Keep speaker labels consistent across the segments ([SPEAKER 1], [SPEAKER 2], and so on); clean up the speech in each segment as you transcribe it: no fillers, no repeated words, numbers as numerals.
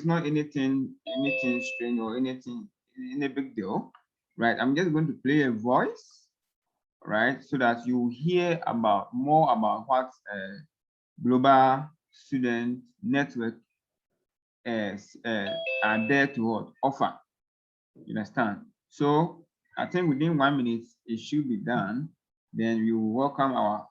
[SPEAKER 1] not anything strange or any big deal, right? I'm just going to play a voice, right, so that you hear more about what Global Student Network are there to offer. You understand? So I think within 1 minute it should be done. Then we will welcome our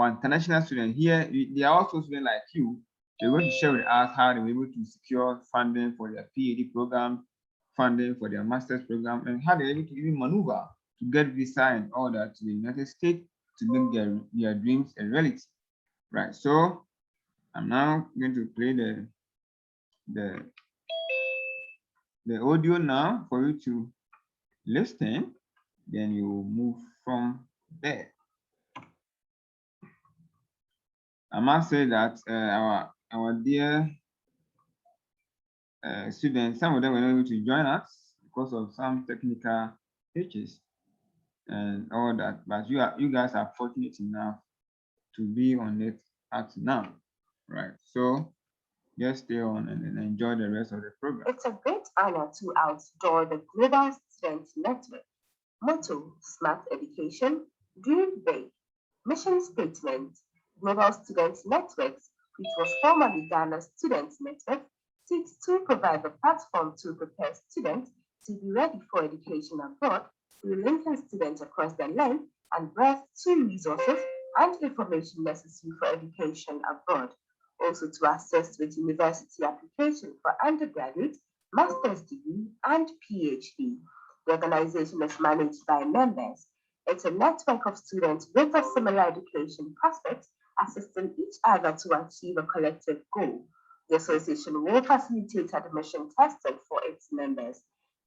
[SPEAKER 1] international students here. They are also students like you. They're going to share with us how they were able to secure funding for their PhD program, funding for their master's program, and how they're able to even maneuver to get visa and all that to the United States to make their dreams a reality. Right. So I'm now going to play the audio now for you to listen. Then you move from there. I must say that our dear students, some of them were not able to join us because of some technical issues and all that. But you guys are fortunate enough to be on it at now, right? So just stay on and then enjoy the rest of the program.
[SPEAKER 2] It's a great honor to outdoor the Global Student Network. Motto: Smart Education, Dream Big. Mission Statement: Global Student Networks, which was formerly Ghana Student Network, seeks to provide a platform to prepare students to be ready for education abroad through linking students across the length and breadth to resources and information necessary for education abroad. Also to assist with university application for undergraduate, master's degree, and PhD. The organization is managed by members. It's a network of students with a similar education prospects, assisting each other to achieve a collective goal. The association will facilitate admission testing for its members.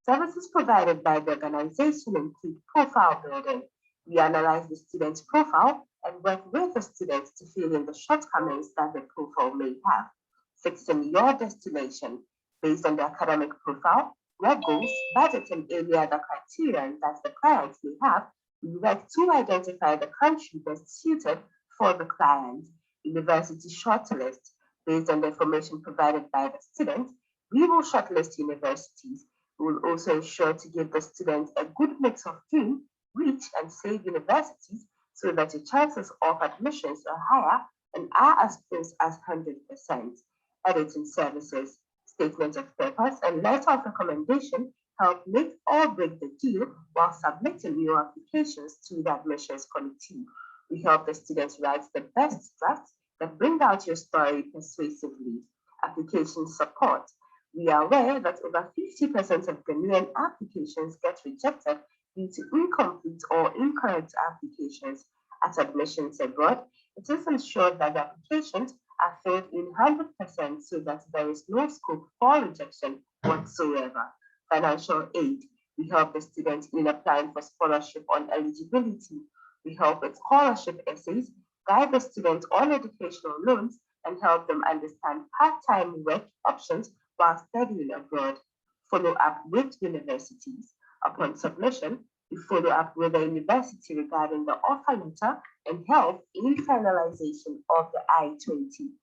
[SPEAKER 2] Services provided by the organization include profile building. We analyze the student's profile and work with the students to fill in the shortcomings that the profile may have. Fixing your destination based on the academic profile, work goals, budget, and any other criteria that the client may have. We work to identify the country best suited for the client. University shortlist. Based on the information provided by the student, we will shortlist universities. We will also ensure to give the students a good mix of dream, reach, and save universities so that your chances of admissions are higher and are as close as 100%. Editing services, statement of purpose, and letter of recommendation help make or break the deal while submitting your applications to the admissions committee. We help the students write the best drafts that bring out your story persuasively. Application support. We are aware that over 50% of Ghanaian applications get rejected due to incomplete or incorrect applications. At admissions abroad, it is ensured that the applications are filled in 100% so that there is no scope for rejection whatsoever. Financial aid. We help the students in applying for scholarship on eligibility. We help with scholarship essays, guide the students on educational loans, and help them understand part-time work options while studying abroad. Follow up with universities. Upon submission, we follow up with the university regarding the offer letter and help in finalization of the I-20.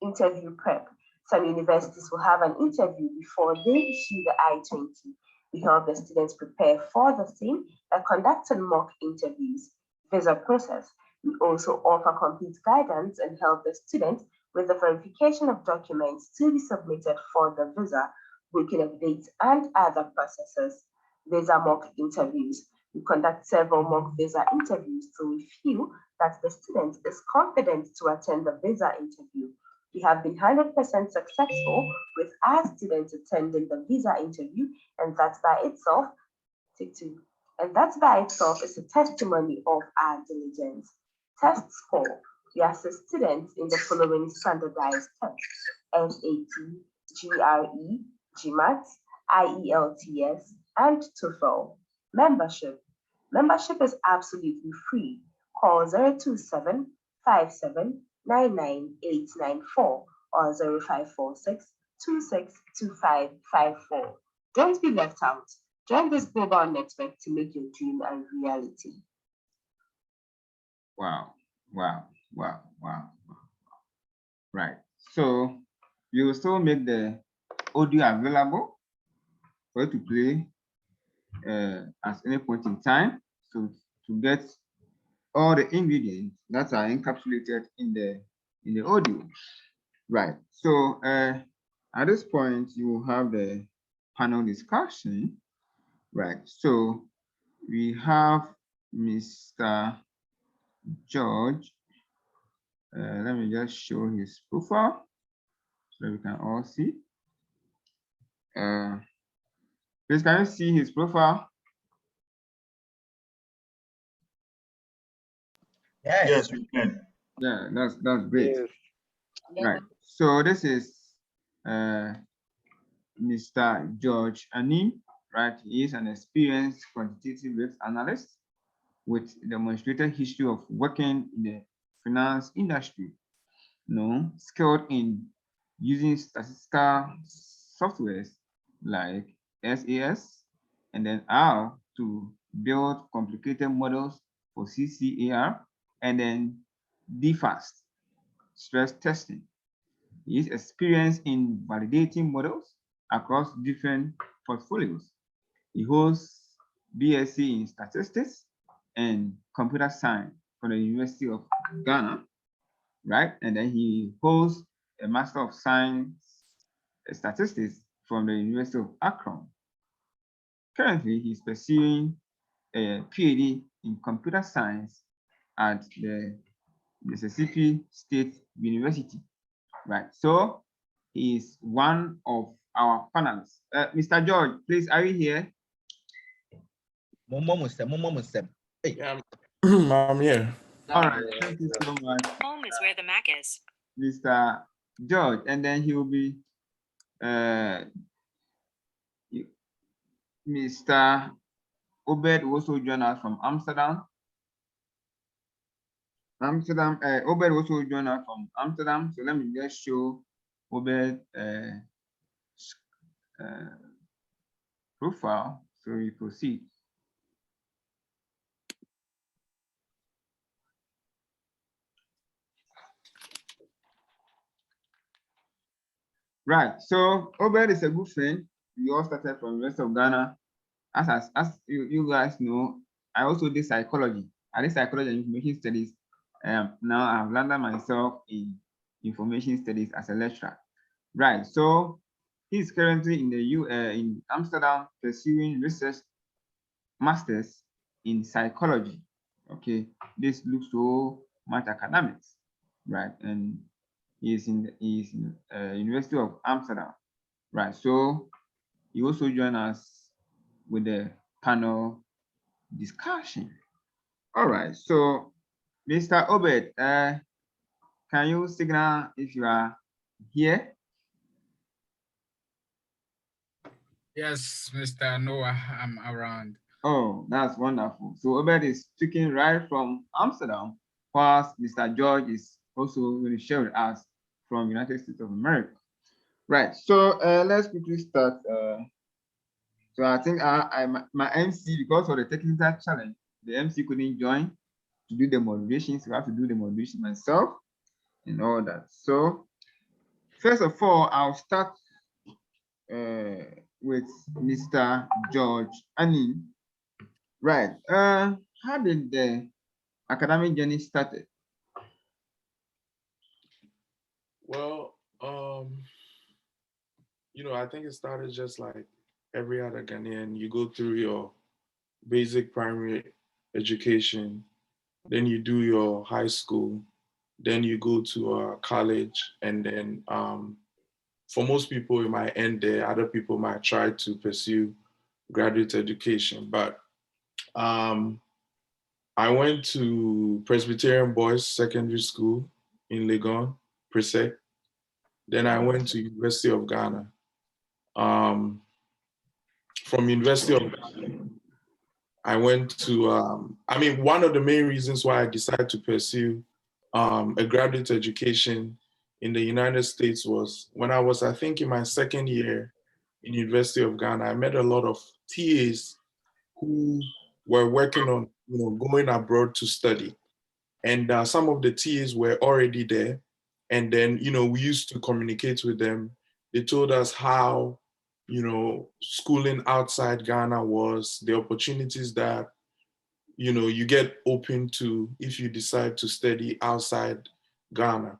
[SPEAKER 2] Interview prep. Some universities will have an interview before they issue the I-20. We help the students prepare for the same by conducting mock interviews. Visa process. We also offer complete guidance and help the students with the verification of documents to be submitted for the visa, booking of dates, and other processes. Visa mock interviews. We conduct several mock visa interviews so we feel that the student is confident to attend the visa interview. We have been 100% successful with our students attending the visa interview, and that by itself is a testimony of our diligence. Test score. We assist students in the following standardized tests: SAT, GRE, GMAT, IELTS, and TOEFL. Membership. Membership is absolutely free. Call 027 57 99894 or 0546 262554. Don't be left out. Join this global network to make your dream a reality.
[SPEAKER 1] Wow. Right. So we will still make the audio available for you to play at any point in time. So to get all the ingredients that are encapsulated in the audio. Right. So at this point, you will have the panel discussion. Right. So we have Mr. George. Let me just show his profile so we can all see. Please, can you see his profile?
[SPEAKER 3] Yes, we can.
[SPEAKER 1] Yeah, that's great.
[SPEAKER 4] Yes.
[SPEAKER 1] Right. So this is Mr. George Anim, right? He is an experienced quantitative risk analyst with demonstrated history of working in the finance industry, skilled in using statistical softwares like SAS and then R to build complicated models for CCAR and then DFAST, stress testing. He is experienced in validating models across different portfolios. He holds BSc in statistics and computer science from the University of Ghana, right? And then he holds a Master of Science Statistics from the University of Akron. Currently, he's pursuing a PhD in computer science at the Mississippi State University, right? So he is one of our panelists. Mr. George, please, are you here?
[SPEAKER 3] Yeah, I'm here.
[SPEAKER 1] All right, thank you so much.
[SPEAKER 5] Home is where the Mac is.
[SPEAKER 1] Mr. George, and then he will be Mr. Obed will also join us from Amsterdam. Obed also join us from Amsterdam. So let me just show Obed profile. So we proceed. Right. So Obed is a good friend. We all started from the West of Ghana. As you guys know, I also did psychology. I did psychology and information studies. Now I've landed myself in information studies as a lecturer. Right. So he's currently in the in Amsterdam pursuing research masters in psychology. Okay, this looks so much academics, right? And he's in University of Amsterdam, right? So he also joined us with the panel discussion. All right, so Mr. Obed, can you signal if you are here?
[SPEAKER 6] Yes, Mr. Noah, I'm around.
[SPEAKER 1] Oh, that's wonderful. So Obed is speaking right from Amsterdam, whilst Mr. George is also going to share with us from United States of America. Right, so let's quickly start. So I think my MC, because of the technical challenge, the MC couldn't join to do the moderation, so I have to do the moderation myself and all that. So first of all, I'll start with Mr. George Anim. Right. How did the academic journey started?
[SPEAKER 3] Well, I think it started just like every other Ghanaian. You go through your basic primary education, then you do your high school, then you go to college, and then for most people, it might end there. Other people might try to pursue graduate education, but I went to Presbyterian Boys Secondary School in Legon, Presec. Then I went to University of Ghana. From University of Ghana, I went to, one of the main reasons why I decided to pursue a graduate education in the United States was when I was, I think, in my second year in University of Ghana, I met a lot of TAs who were working on going abroad to study. And some of the TAs were already there. And then, we used to communicate with them. They told us how, schooling outside Ghana was, the opportunities that, you get open to if you decide to study outside Ghana.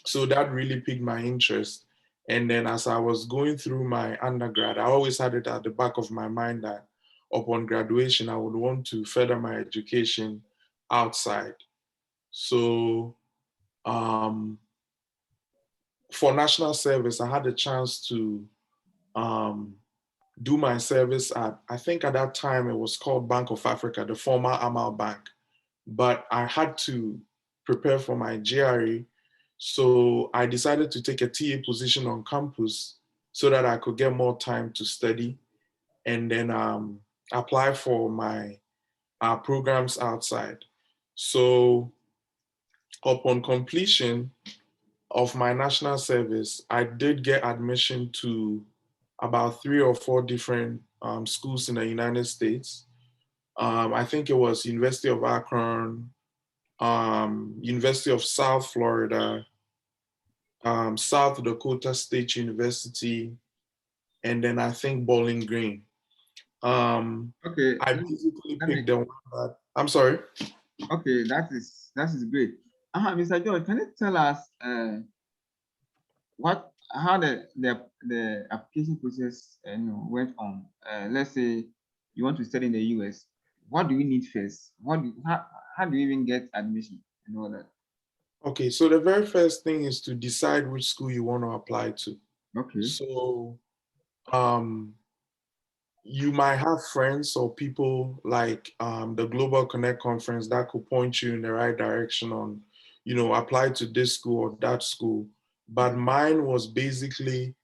[SPEAKER 3] So that really piqued my interest. And then as I was going through my undergrad, I always had it at the back of my mind that upon graduation, I would want to further my education outside. So for national service, I had a chance to do my service at, I think at that time it was called Bank of Africa, the former Amal Bank. But I had to prepare for my GRE. So I decided to take a TA position on campus so that I could get more time to study and then apply for my programs outside. So upon completion of my national service, I did get admission to about 3 or 4 different schools in the United States. I think it was University of Akron, University of South Florida, South Dakota State University, and then I think Bowling Green.
[SPEAKER 1] Okay.
[SPEAKER 3] I basically picked the one that, I'm sorry.
[SPEAKER 1] Okay, that is great. Mr. George, can you tell us how the application process went on? Let's say you want to study in the US. What do you need first? How do you even get admission and all that?
[SPEAKER 3] Okay, so the very first thing is to decide which school you want to apply to.
[SPEAKER 1] Okay.
[SPEAKER 3] So you might have friends or people like the Global Connect Conference that could point you in the right direction on, apply to this school or that school. But mine was basically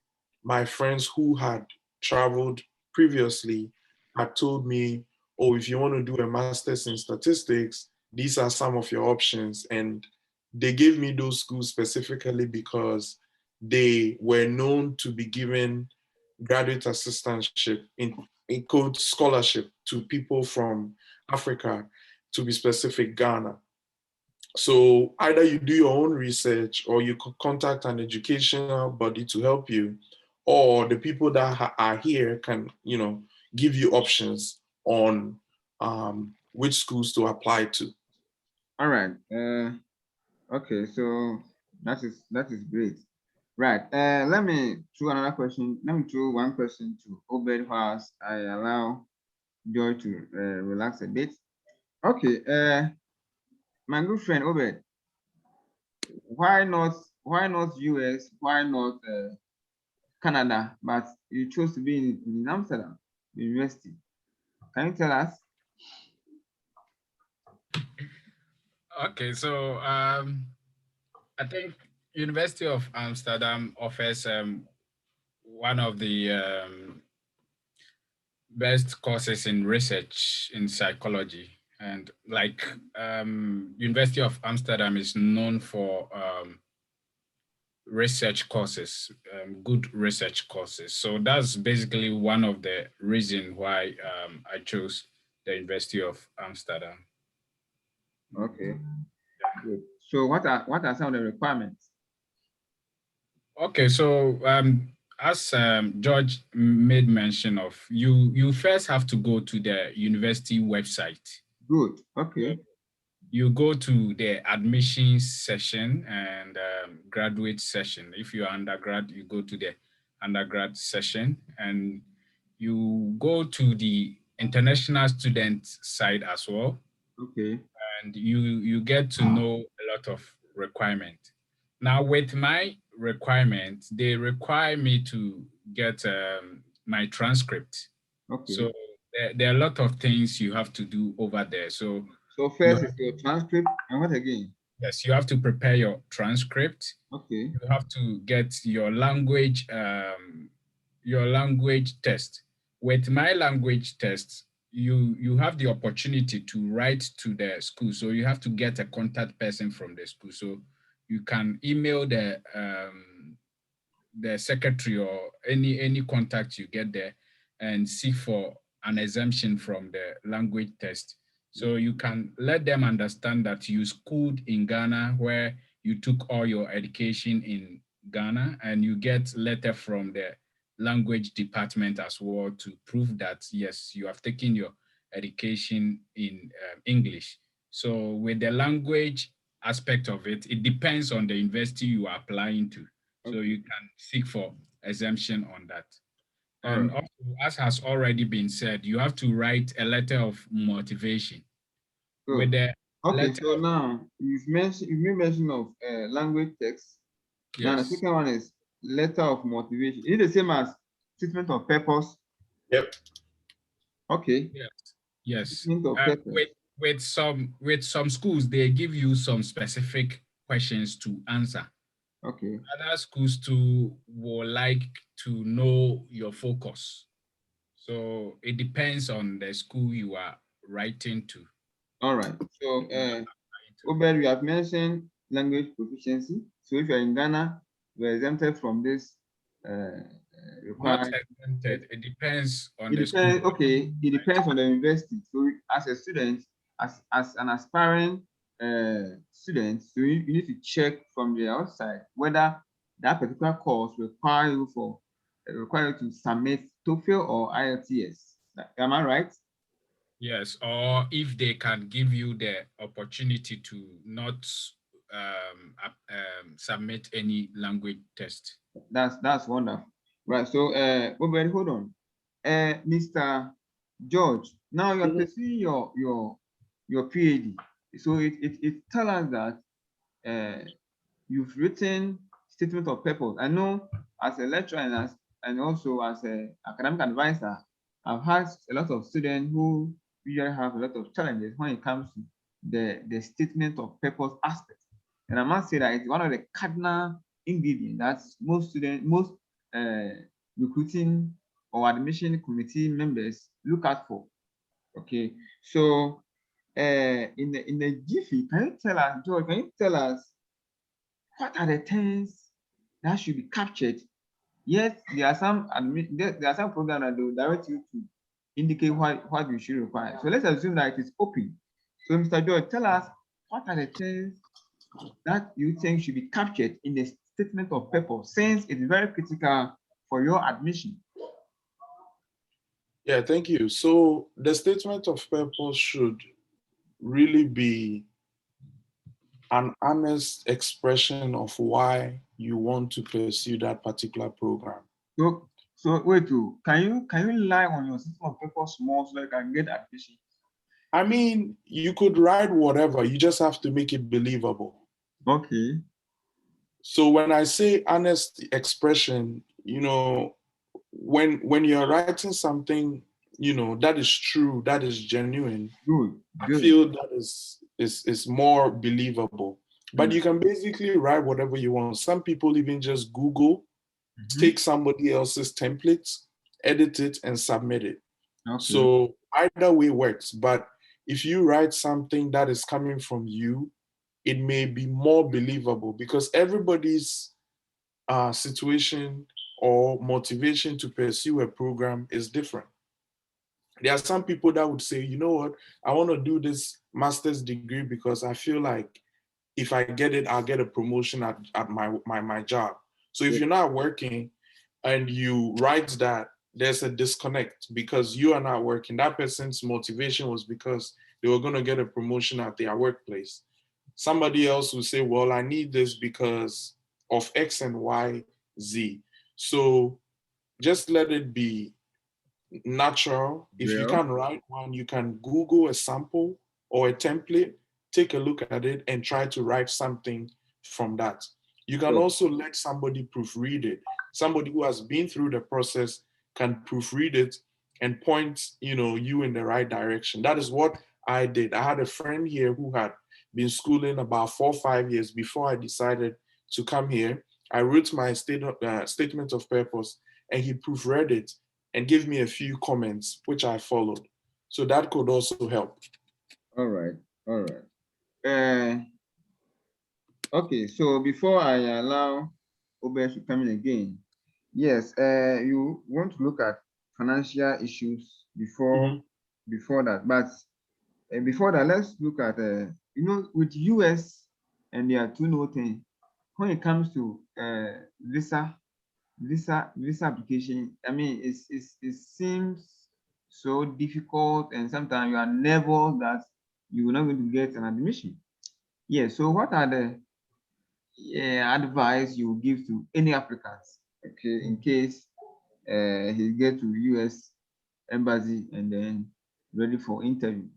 [SPEAKER 3] my friends who had traveled previously had told me, oh, if you want to do a master's in statistics, these are some of your options. And they gave me those schools specifically because they were known to be giving graduate assistantship in code scholarship to people from Africa, to be specific, Ghana. So either you do your own research or you contact an educational body to help you, or the people that are here can, give you options on which schools to apply to.
[SPEAKER 1] All right. Okay, so that is great. Right. Let me throw another question. Let me throw one question to Obed whilst I allow Joy to relax a bit. Okay. My good friend Obed, why not US? Why not Canada? But you chose to be in Amsterdam University. Can you tell us?
[SPEAKER 6] Okay, so I think University of Amsterdam offers one of the best courses in research in psychology. And like University of Amsterdam is known for research courses, good research courses. So that's basically one of the reasons why I chose the University of Amsterdam.
[SPEAKER 1] Okay, good. So what are some of the requirements?
[SPEAKER 6] Okay, so as George made mention of, you first have to go to the university website.
[SPEAKER 1] Good. Okay.
[SPEAKER 6] You go to the admissions section and graduate session. If you're undergrad, you go to the undergrad session, and you go to the international student side as well.
[SPEAKER 1] Okay.
[SPEAKER 6] And you get to know a lot of requirements. Now with my requirements, they require me to get my transcript.
[SPEAKER 1] Okay.
[SPEAKER 6] So there are a lot of things you have to do over there. So
[SPEAKER 1] first is your transcript, and what again?
[SPEAKER 6] yes, you have to prepare your transcript.
[SPEAKER 1] Okay.
[SPEAKER 6] You have to get your language test. With my language test, you have the opportunity to write to the school. So you have to get a contact person from the school. So you can email the secretary or any contact you get there and seek for an exemption from the language test. So you can let them understand that you schooled in Ghana, where you took all your education in Ghana, and you get letter from the language department as well to prove that, yes, you have taken your education in English. So with the language aspect of it, it depends on the university you are applying to. So you can seek for exemption on that. And also, as has already been said, you have to write a letter of motivation. With the
[SPEAKER 1] Okay,
[SPEAKER 6] letter
[SPEAKER 1] so now you've made mention of language text. Now the
[SPEAKER 6] yes,
[SPEAKER 1] second one is letter of motivation. Is it the same as statement of purpose?
[SPEAKER 3] Yep.
[SPEAKER 1] Okay.
[SPEAKER 6] yes.
[SPEAKER 1] Statement of purpose.
[SPEAKER 6] With some schools, they give you some specific questions to answer.
[SPEAKER 1] Okay.
[SPEAKER 6] Other schools too will like to know your focus. So it depends on the school you are writing to.
[SPEAKER 1] All right. So Obed, you have mentioned language proficiency. So if you're in Ghana, you're exempted from this requirement.
[SPEAKER 6] Not exempted. It depends on
[SPEAKER 1] It
[SPEAKER 6] the
[SPEAKER 1] depends,
[SPEAKER 6] school.
[SPEAKER 1] okay, it depends on the university. So as a student, as an aspiring student, so you need to check from the outside whether that particular course require you to submit TOEFL or IELTS. Am I right?
[SPEAKER 6] Yes, or if they can give you the opportunity to not submit any language test.
[SPEAKER 1] That's wonderful. Right. So Obed, hold on. Mr. George, now you're pursuing your PhD. So it tells us that you've written statement of purpose. I know as a lecturer and also as an academic advisor, I've had a lot of students who usually have a lot of challenges when it comes to the statement of purpose aspect. And I must say that it's one of the cardinal ingredients that most recruiting or admission committee members look out for. Okay, so in the GIFI, can you tell us, George, can you tell us what are the things that should be captured? Yes, there are some programs that will direct you to indicate what you should require. So let's assume that it is open. So Mr. George, tell us what are the things that you think should be captured in the statement of purpose, since it's very critical for your admission.
[SPEAKER 3] Yeah, thank you. So the statement of purpose should really be an honest expression of why you want to pursue that particular program.
[SPEAKER 1] So wait, can you rely on your statement of purpose more so you can get admission?
[SPEAKER 3] I mean, you could write whatever, you just have to make it believable.
[SPEAKER 1] Okay.
[SPEAKER 3] So when I say honest expression, you know, when you're writing something, you know, that is true, that is genuine,
[SPEAKER 1] Good.
[SPEAKER 3] I feel that is more believable. But you can basically write whatever you want. Some people even just Google, take somebody else's templates, edit it, and submit it. Okay. So either way works. But if you write something that is coming from you, it may be more believable because everybody's situation or motivation to pursue a program is different. There are some people that would say, you know what, I want to do this master's degree because I feel like if I get it, I'll get a promotion at my job. So if you're not working and you write that, there's a disconnect because you are not working. That person's motivation was because they were going to get a promotion at their workplace. Somebody else will say, well, I need this because of X and Y, Z. So just let it be natural. If you can't write one, you can Google a sample or a template, take a look at it and try to write something from that. You can also let somebody proofread it. Somebody who has been through the process can proofread it and point, you in the right direction. That is what I did. I had a friend here who had been schooling about 4 or 5 years before I decided to come here. I wrote my statement of purpose and he proofread it and gave me a few comments, which I followed. So that could also help.
[SPEAKER 1] All right. Okay, so before I allow Obed to come in again, yes, you want to look at financial issues before that, but before that, let's look at with US and there are two noting. When it comes to visa application, I mean, it seems so difficult, and sometimes you are nervous that you are not going to get an admission. Yeah, so what are the advice you give to any applicants, okay, in case he get to US embassy and then ready for interview?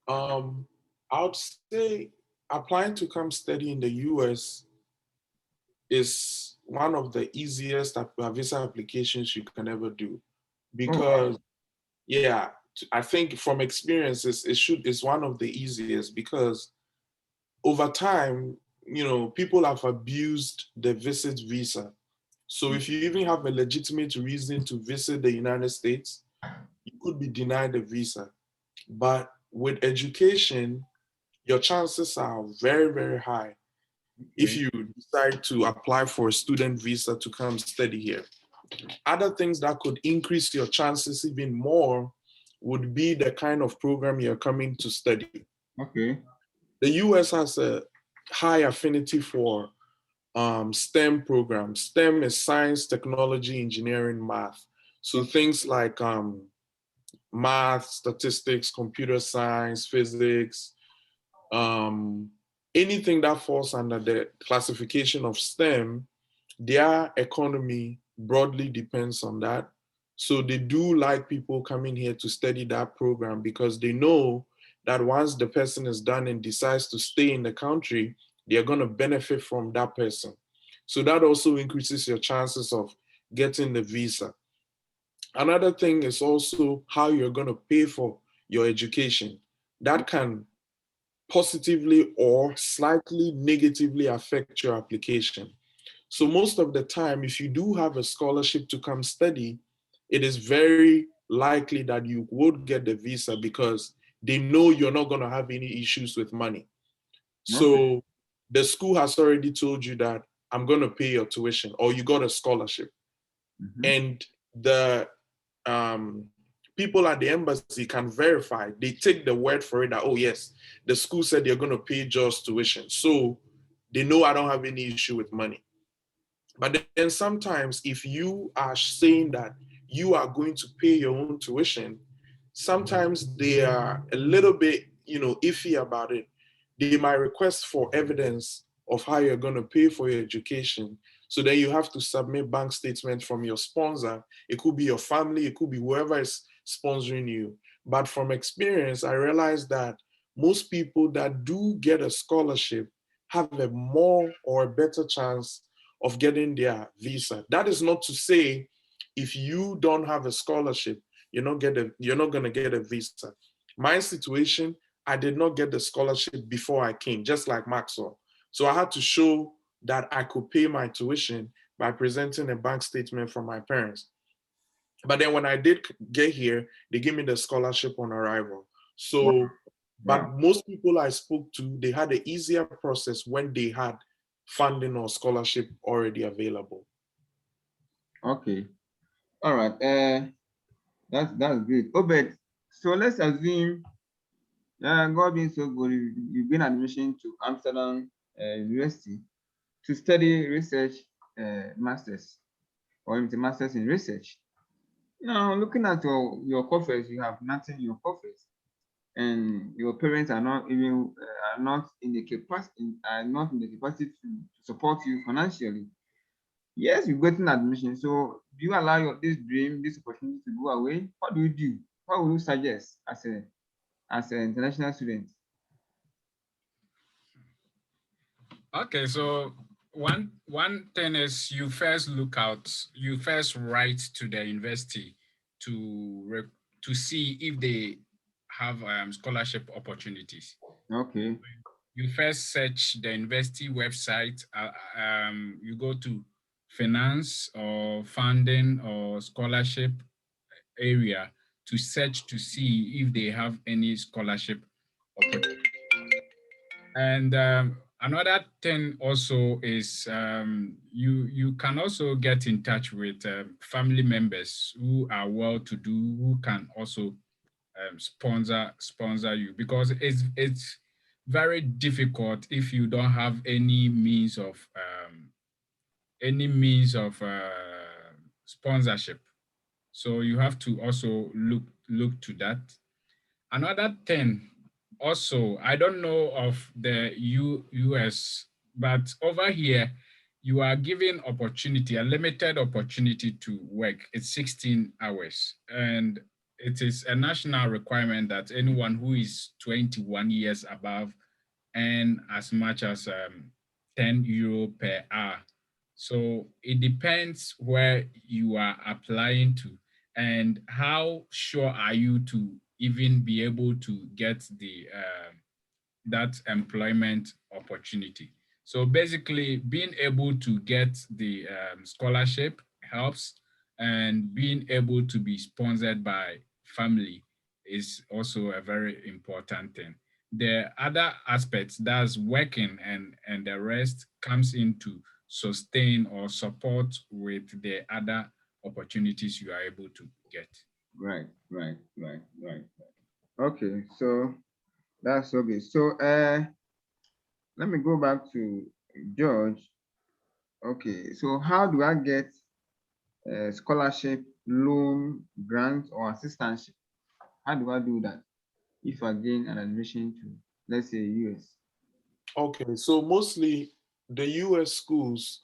[SPEAKER 3] I would say applying to come study in the US is one of the easiest visa applications you can ever do, because yeah, I think from experiences it's one of the easiest, because over time, you know, people have abused the visit visa. So if you even have a legitimate reason to visit the United States, you could be denied a visa. But with education, your chances are very, very high if you decide to apply for a student visa to come study here. Other things that could increase your chances even more would be the kind of program you're coming to study.
[SPEAKER 1] Okay.
[SPEAKER 3] The US has a high affinity for STEM programs. STEM is science, technology, engineering, math. So things like math, statistics, computer science, physics, anything that falls under the classification of STEM, their economy broadly depends on that. So they do like people coming here to study that program, because they know that once the person is done and decides to stay in the country, they're going to benefit from that person. So that also increases your chances of getting the visa. Another thing is also how you're going to pay for your education. That can positively or slightly negatively affect your application. So most of the time, if you do have a scholarship to come study, it is very likely that you would get the visa, because they know you're not going to have any issues with money. So the school has already told you that I'm going to pay your tuition, or you got a scholarship. And the people at the embassy can verify. They take the word for it that, oh yes, the school said they're going to pay just tuition. So they know I don't have any issue with money. But then sometimes if you are saying that you are going to pay your own tuition, sometimes they are a little bit, iffy about it. They might request for evidence of how you're going to pay for your education. So then you have to submit bank statements from your sponsor. It could be your family, it could be whoever is sponsoring you. But from experience, I realized that most people that do get a scholarship have a more or a better chance of getting their visa. That is not to say if you don't have a scholarship, you're not going to get a visa. My situation, I did not get the scholarship before I came, just like Maxwell. So I had to show that I could pay my tuition by presenting a bank statement from my parents. But then when I did get here, they gave me the scholarship on arrival. So, but most people I spoke to, they had an easier process when they had funding or scholarship already available.
[SPEAKER 1] Okay. All right. That's great. Obed, so let's assume, God being so good, you've been admission to Amsterdam University to study research masters, or a master's in research. Now, looking at your coffers, you have nothing in your coffers, and your parents are not even are not in the capacity to support you financially. Yes, you've gotten admission. So do you allow this dream, this opportunity to go away? What do you do? What would you suggest as an international student?
[SPEAKER 6] Okay, so one thing is you first write to the university to see if they have scholarship opportunities.
[SPEAKER 1] Okay.
[SPEAKER 6] You first search the university website. You go to finance or funding or scholarship area to search to see if they have any scholarship opportunities. And another thing also is you can also get in touch with family members who are well-to-do, who can also sponsor you, because it's very difficult if you don't have any means of sponsorship. So you have to also look to that. Another thing, also, I don't know of the US, but over here, you are given opportunity, a limited opportunity to work. It's 16 hours. And it is a national requirement that anyone who is 21 years above earn as much as €10 per hour. So it depends where you are applying to and how sure are you to even be able to get the that employment opportunity. So basically, being able to get the scholarship helps, and being able to be sponsored by family is also a very important thing. The other aspects, that's working, and the rest comes into sustain or support with the other opportunities you are able to get.
[SPEAKER 1] Right. Okay, so that's okay. So let me go back to George. Okay, so how do I get scholarship, loan, grant, or assistantship? How do I do that if I gain an admission to, let's say, US?
[SPEAKER 3] Okay, so mostly the US schools,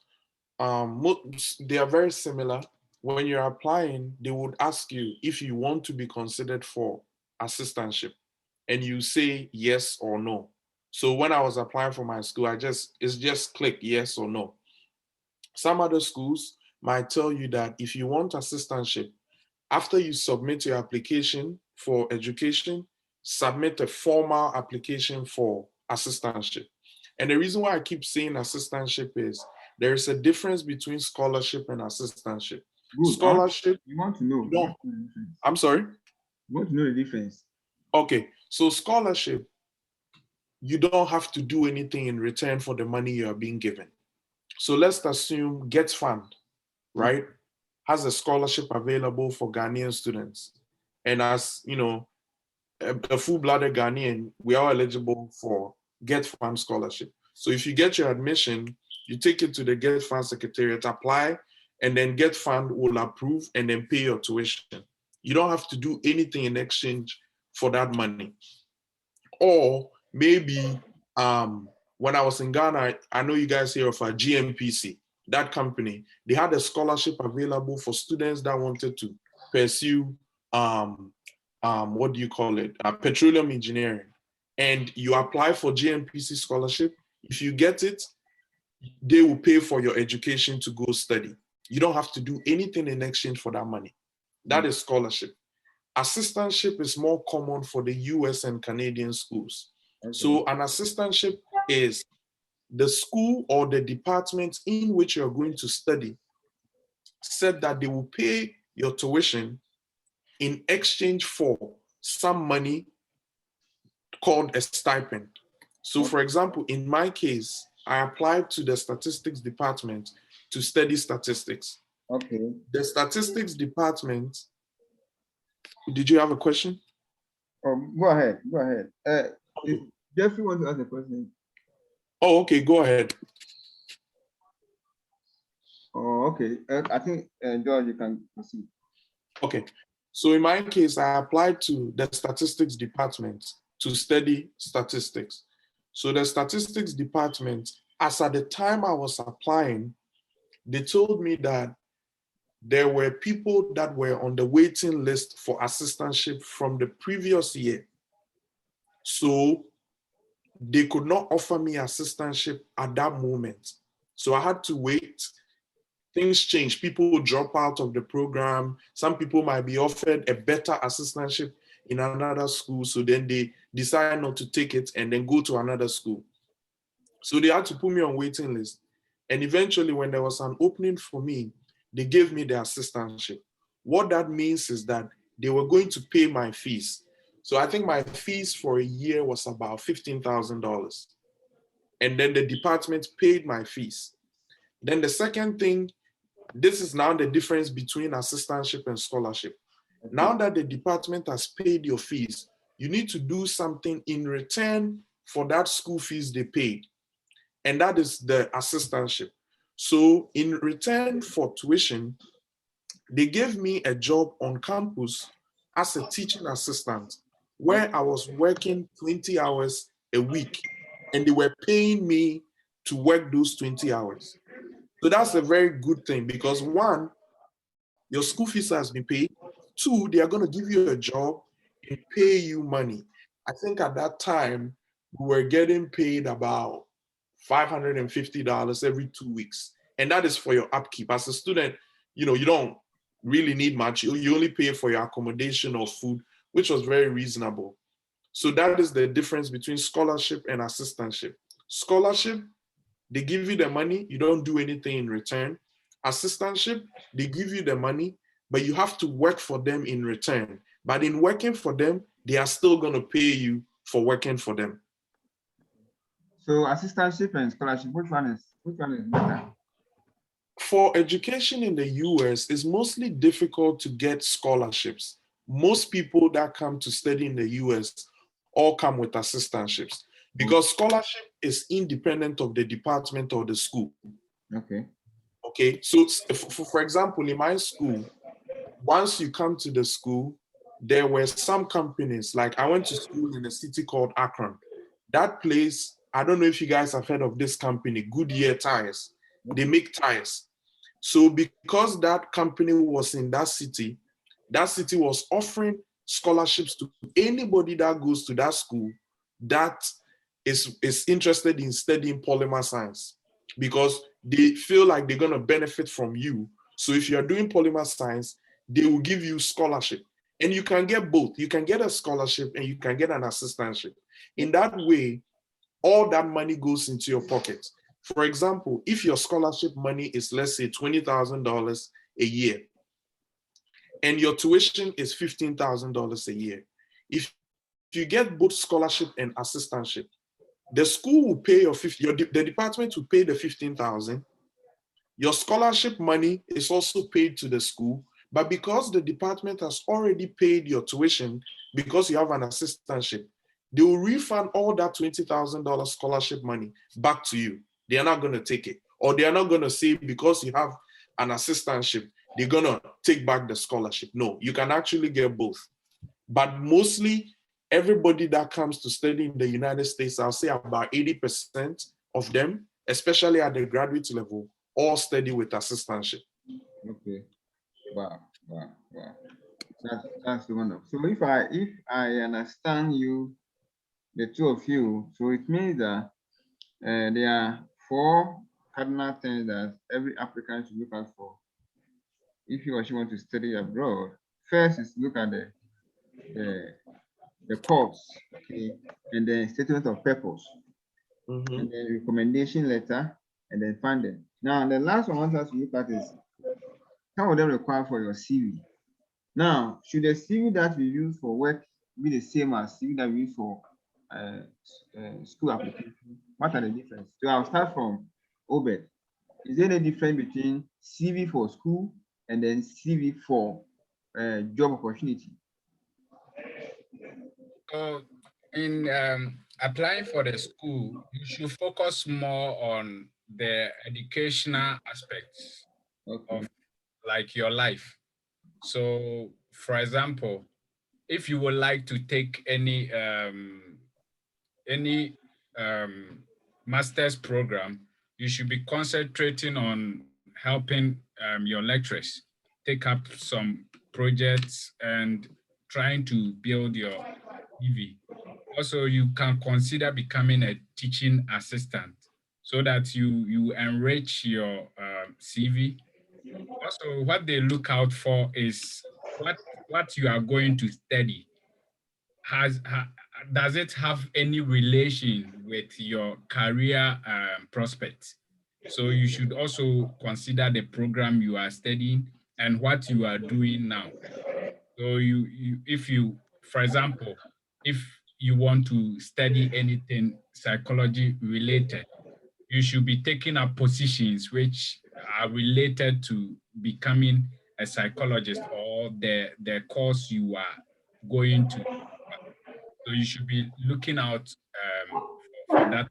[SPEAKER 3] they are very similar. When you're applying, they would ask you if you want to be considered for assistantship, and you say yes or no. So when I was applying for my school, it's just click yes or no. Some other schools might tell you that if you want assistantship, after you submit your application for education, submit a formal application for assistantship. And the reason why I keep saying assistantship is there is a difference between scholarship and assistantship.
[SPEAKER 1] Good.
[SPEAKER 3] Scholarship,
[SPEAKER 1] You want to know?
[SPEAKER 3] no, I'm sorry?
[SPEAKER 1] You want to know the difference?
[SPEAKER 3] Okay, so scholarship, you don't have to do anything in return for the money you are being given. So let's assume Get Fund, right, has a scholarship available for Ghanaian students. And as you know, a full-blooded Ghanaian, we are eligible for Get Fund scholarship. So if you get your admission, you take it to the Get Fund Secretariat, apply, and then Get Fund will approve and then pay your tuition. You don't have to do anything in exchange for that money. Or maybe when I was in Ghana, I know you guys hear of a GMPC, that company. They had a scholarship available for students that wanted to pursue what do you call it? Petroleum engineering. And you apply for GMPC scholarship. If you get it, they will pay for your education to go study. You don't have to do anything in exchange for that money. That is scholarship. Assistantship is more common for the US and Canadian schools. Okay. So an assistantship is the school or the department in which you're going to study said that they will pay your tuition in exchange for some money called a stipend. So for example, in my case, I applied to the statistics department to study statistics.
[SPEAKER 1] Okay.
[SPEAKER 3] The statistics department, did you have a question?
[SPEAKER 1] Go ahead. If Jeffrey wants to ask a question.
[SPEAKER 3] Oh, okay, go ahead.
[SPEAKER 1] Oh, okay. I think, George, you can proceed.
[SPEAKER 3] Okay. So in my case, I applied to the statistics department to study statistics. So the statistics department, as at the time I was applying, they told me that there were people that were on the waiting list for assistantship from the previous year. So they could not offer me assistantship at that moment. So I had to wait. Things change. People drop out of the program. Some people might be offered a better assistantship in another school. So then they decide not to take it and then go to another school. So they had to put me on waiting list. And eventually when there was an opening for me, they gave me the assistantship. What that means is that they were going to pay my fees. So I think my fees for a year was about $15,000. And then the department paid my fees. Then the second thing, this is now the difference between assistantship and scholarship. Now that the department has paid your fees, you need to do something in return for that school fees they paid, and that is the assistantship. So in return for tuition, they gave me a job on campus as a teaching assistant where I was working 20 hours a week, and they were paying me to work those 20 hours. So that's a very good thing because one, your school fees has been paid. Two, they are going to give you a job and pay you money. I think at that time, we were getting paid about $550 every 2 weeks. And that is for your upkeep. As a student, you don't really need much. You only pay for your accommodation or food, which was very reasonable. So that is the difference between scholarship and assistantship. Scholarship, they give you the money, you don't do anything in return. Assistantship, they give you the money, but you have to work for them in return. But in working for them, they are still going to pay you for working for them.
[SPEAKER 1] So assistantship and scholarship, which one is better?
[SPEAKER 3] For education in the US, it's mostly difficult to get scholarships. Most people that come to study in the US all come with assistantships because scholarship is independent of the department or the school. Okay. So for example, in my school, once you come to the school, there were some companies, like I went to school in a city called Akron. That place, I don't know if you guys have heard of this company, Goodyear Tires. They make tires. So because that company was in that city was offering scholarships to anybody that goes to that school that is interested in studying polymer science, because they feel like they're going to benefit from you. So if you're doing polymer science, they will give you scholarship. And you can get both. You can get a scholarship and you can get an assistantship. In that way, all that money goes into your pocket. For example, if your scholarship money is, let's say, $20,000 a year, and your tuition is $15,000 a year, if you get both scholarship and assistantship, the school will pay the department will pay the $15,000. Your scholarship money is also paid to the school, but because the department has already paid your tuition, because you have an assistantship, they will refund all that $20,000 scholarship money back to you. They are not going to take it. Or they are not going to say because you have an assistantship, they're going to take back the scholarship. No, you can actually get both. But mostly, everybody that comes to study in the United States, I'll say about 80% of them, especially at the graduate level, all study with assistantship.
[SPEAKER 1] Okay. Wow. That's wonderful. So if I understand you, the two of you, so it means that there are 4 cardinal things that every applicant should look out for if he or she wants to study abroad. First is look at the course, okay, and then statement of purpose, and then recommendation letter, and then funding. Now, the last one I want us to look at is some of them require for your CV. Now, should the CV that we use for work be the same as CV that we use for school application? What are the differences? So I'll start from Obed. Is there any difference between CV for school and then CV for job opportunity?
[SPEAKER 6] In applying for the school, you should focus more on the educational aspects of like your life. So, for example, if you would like to take any master's program, you should be concentrating on helping your lecturers take up some projects and trying to build your CV. Also, you can consider becoming a teaching assistant so that you enrich your CV. Also, what they look out for is what you are going to study. Does it have any relation with your career prospects? So you should also consider the program you are studying and what you are doing now. So for example, if you want to study anything psychology related, you should be taking up positions which are related to becoming a psychologist or the course you are going to. So you should be looking out That,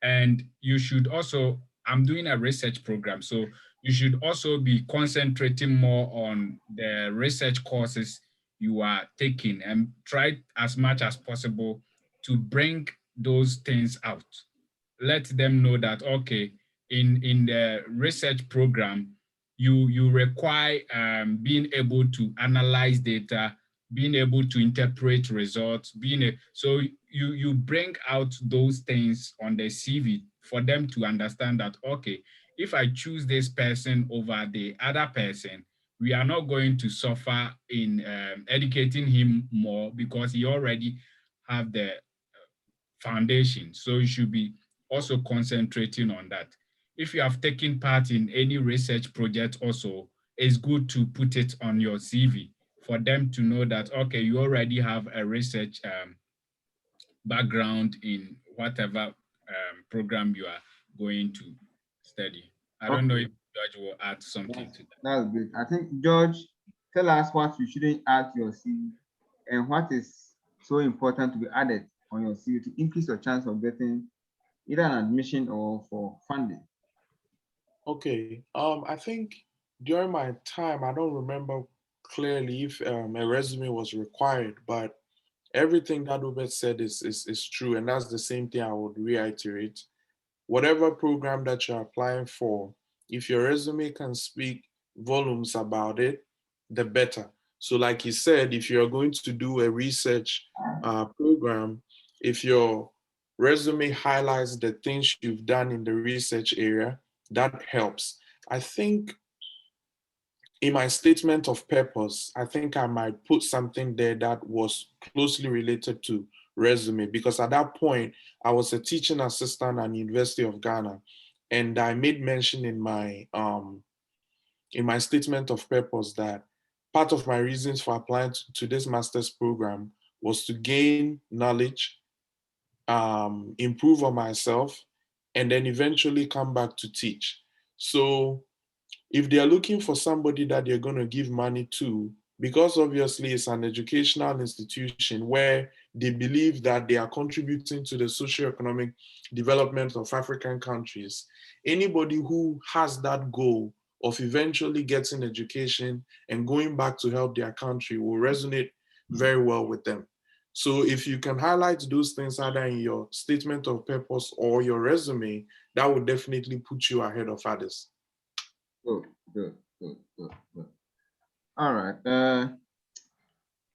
[SPEAKER 6] and you should also, I'm doing a research program, so you should also be concentrating more on the research courses you are taking and try as much as possible to bring those things out. Let them know that, okay, in the research program, you require being able to analyze data, being able to interpret results, so you bring out those things on the CV for them to understand that, okay, if I choose this person over the other person, we are not going to suffer in educating him more because he already have the foundation. So you should be also concentrating on that. If you have taken part in any research project also, it's good to put it on your CV for them to know that, okay, you already have a research background in whatever program you are going to study. I don't know if George will add something to that.
[SPEAKER 1] That's great. I think, George, tell us what you shouldn't add to your CV and what is so important to be added on your CV to increase your chance of getting either an admission or for funding.
[SPEAKER 3] Okay. I think during my time, I don't remember clearly if a resume was required, but everything that Ubet said is true, and that's the same thing I would reiterate. Whatever program that you're applying for, if your resume can speak volumes about it, the better. So like you said, if you're going to do a research program, if your resume highlights the things you've done in the research area, that helps. I think in my statement of purpose, I think I might put something there that was closely related to resume, because at that point, I was a teaching assistant at the University of Ghana. And I made mention in my statement of purpose that part of my reasons for applying to this master's program was to gain knowledge, improve on myself, and then eventually come back to teach. So if they are looking for somebody that they're going to give money to, because obviously it's an educational institution where they believe that they are contributing to the socio-economic development of African countries, anybody who has that goal of eventually getting education and going back to help their country will resonate very well with them. So if you can highlight those things either in your statement of purpose or your resume, that would definitely put you ahead of others.
[SPEAKER 1] Good. All right.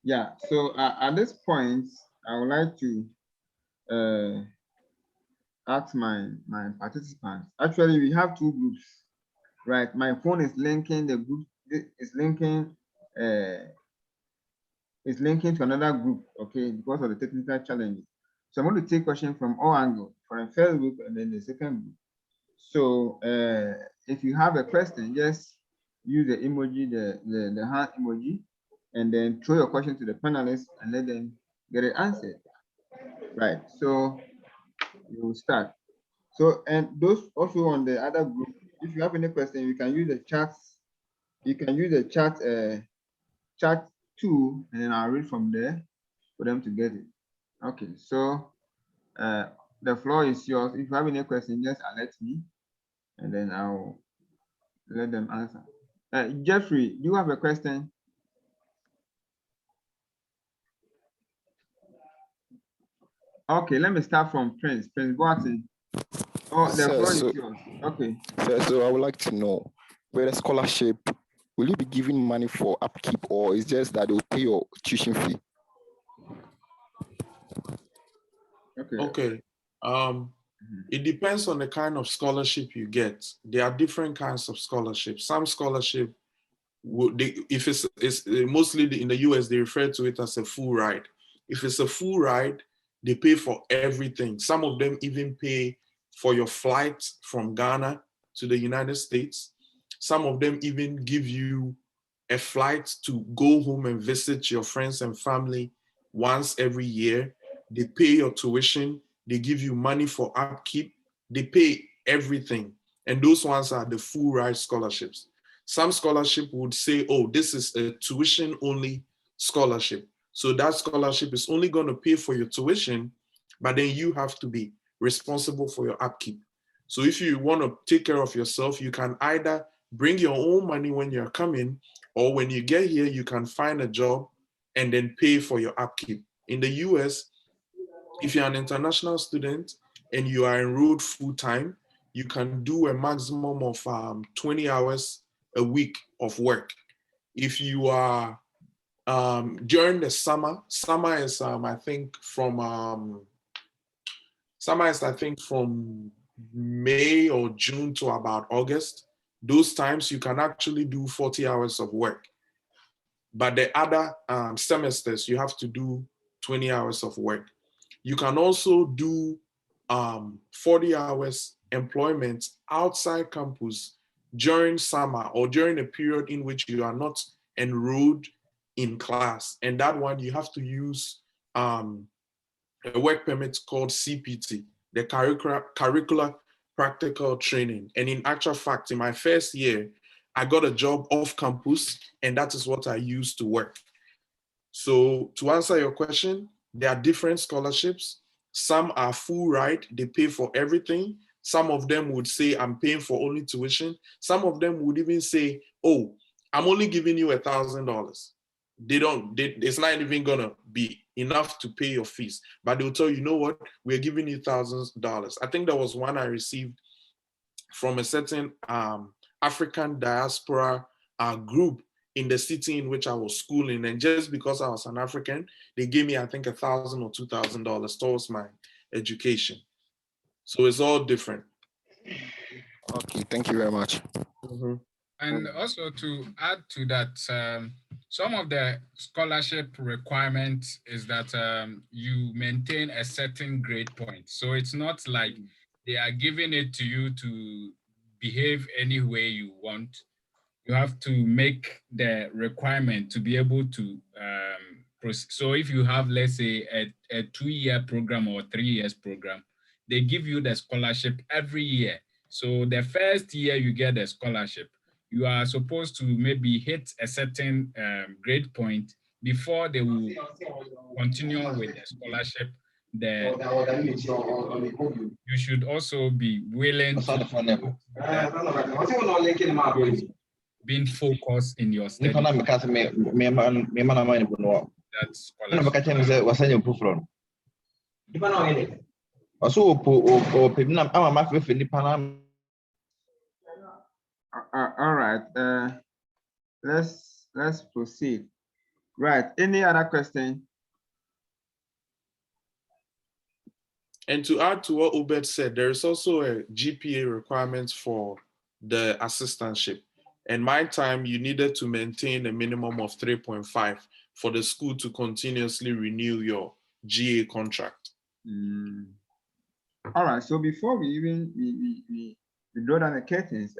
[SPEAKER 1] Yeah. So at this point, I would like to ask my participants. Actually, we have two groups, right? My phone is linking the group. Is linking. Is linking to another group. Okay, because of the technical challenges. So I'm going to take questions from all angles, from the first group and then the second group. So if you have a question, just use the emoji, the hand emoji, and then throw your question to the panelists and let them get it answered. Right. So you will start. So, and those also on the other group, if you have any question, you can use the chat. You can use the chat tool, and then I'll read from there for them to get it. Okay. So the floor is yours. If you have any question, just alert me, and then I'll let them answer. Jeffrey, do you have a question? Okay, let me start from Prince. Prince Boateng. Oh, the floor is yours. Okay.
[SPEAKER 4] So I would like to know, with a scholarship, will you be giving money for upkeep, or is just that they'll pay your tuition fee?
[SPEAKER 3] Okay. It depends on the kind of scholarship you get. There are different kinds of scholarships. Some scholarship, if it's mostly in the US, they refer to it as a full ride. If it's a full ride, they pay for everything. Some of them even pay for your flight from Ghana to the United States. Some of them even give you a flight to go home and visit your friends and family once every year. They pay your tuition. They give you money for upkeep. They pay everything. And those ones are the full ride scholarships. Some scholarship would say, oh, this is a tuition only scholarship. So that scholarship is only going to pay for your tuition, but then you have to be responsible for your upkeep. So if you want to take care of yourself, you can either bring your own money when you're coming, or when you get here, you can find a job and then pay for your upkeep. In the US, if you're an international student and you are enrolled full-time, you can do a maximum of 20 hours a week of work. If you are during the summer is I think from May or June to about August. Those times you can actually do 40 hours of work. But the other semesters, you have to do 20 hours of work. You can also do 40 hours employment outside campus during summer or during a period in which you are not enrolled in class. And that one, you have to use a work permit called CPT, the curricular practical training. And in actual fact, in my first year, I got a job off campus, and that is what I used to work. So to answer your question, there are different scholarships. Some are full ride, they pay for everything. Some of them would say, I'm paying for only tuition. Some of them would even say, oh, I'm only giving you $1,000. It's not even gonna be enough to pay your fees. But they'll tell you, you know what, we're giving you $1,000. I think there was one I received from a certain African diaspora group in the city in which I was schooling. And just because I was an African, they gave me, I think, $1,000 or $2,000 towards my education. So it's all different.
[SPEAKER 4] Okay, thank you very much.
[SPEAKER 3] Mm-hmm.
[SPEAKER 6] And also to add to that, some of the scholarship requirements is that you maintain a certain grade point. So it's not like they are giving it to you to behave any way you want. You have to make the requirement to be able to proceed. So if you have, let's say, a 2-year program or 3 years program, they give you the scholarship every year. So the first year you get the scholarship, you are supposed to maybe hit a certain grade point before they will continue with the scholarship. You should also be willing to being focused in your study. That's scholarship.
[SPEAKER 1] All right. Let's proceed. Right. Any other question?
[SPEAKER 3] And to add to what Obed said, there is also a GPA requirement for the assistantship. And my time, you needed to maintain a minimum of 3.5 for the school to continuously renew your GA contract.
[SPEAKER 1] All right. So before we even we draw down the curtains,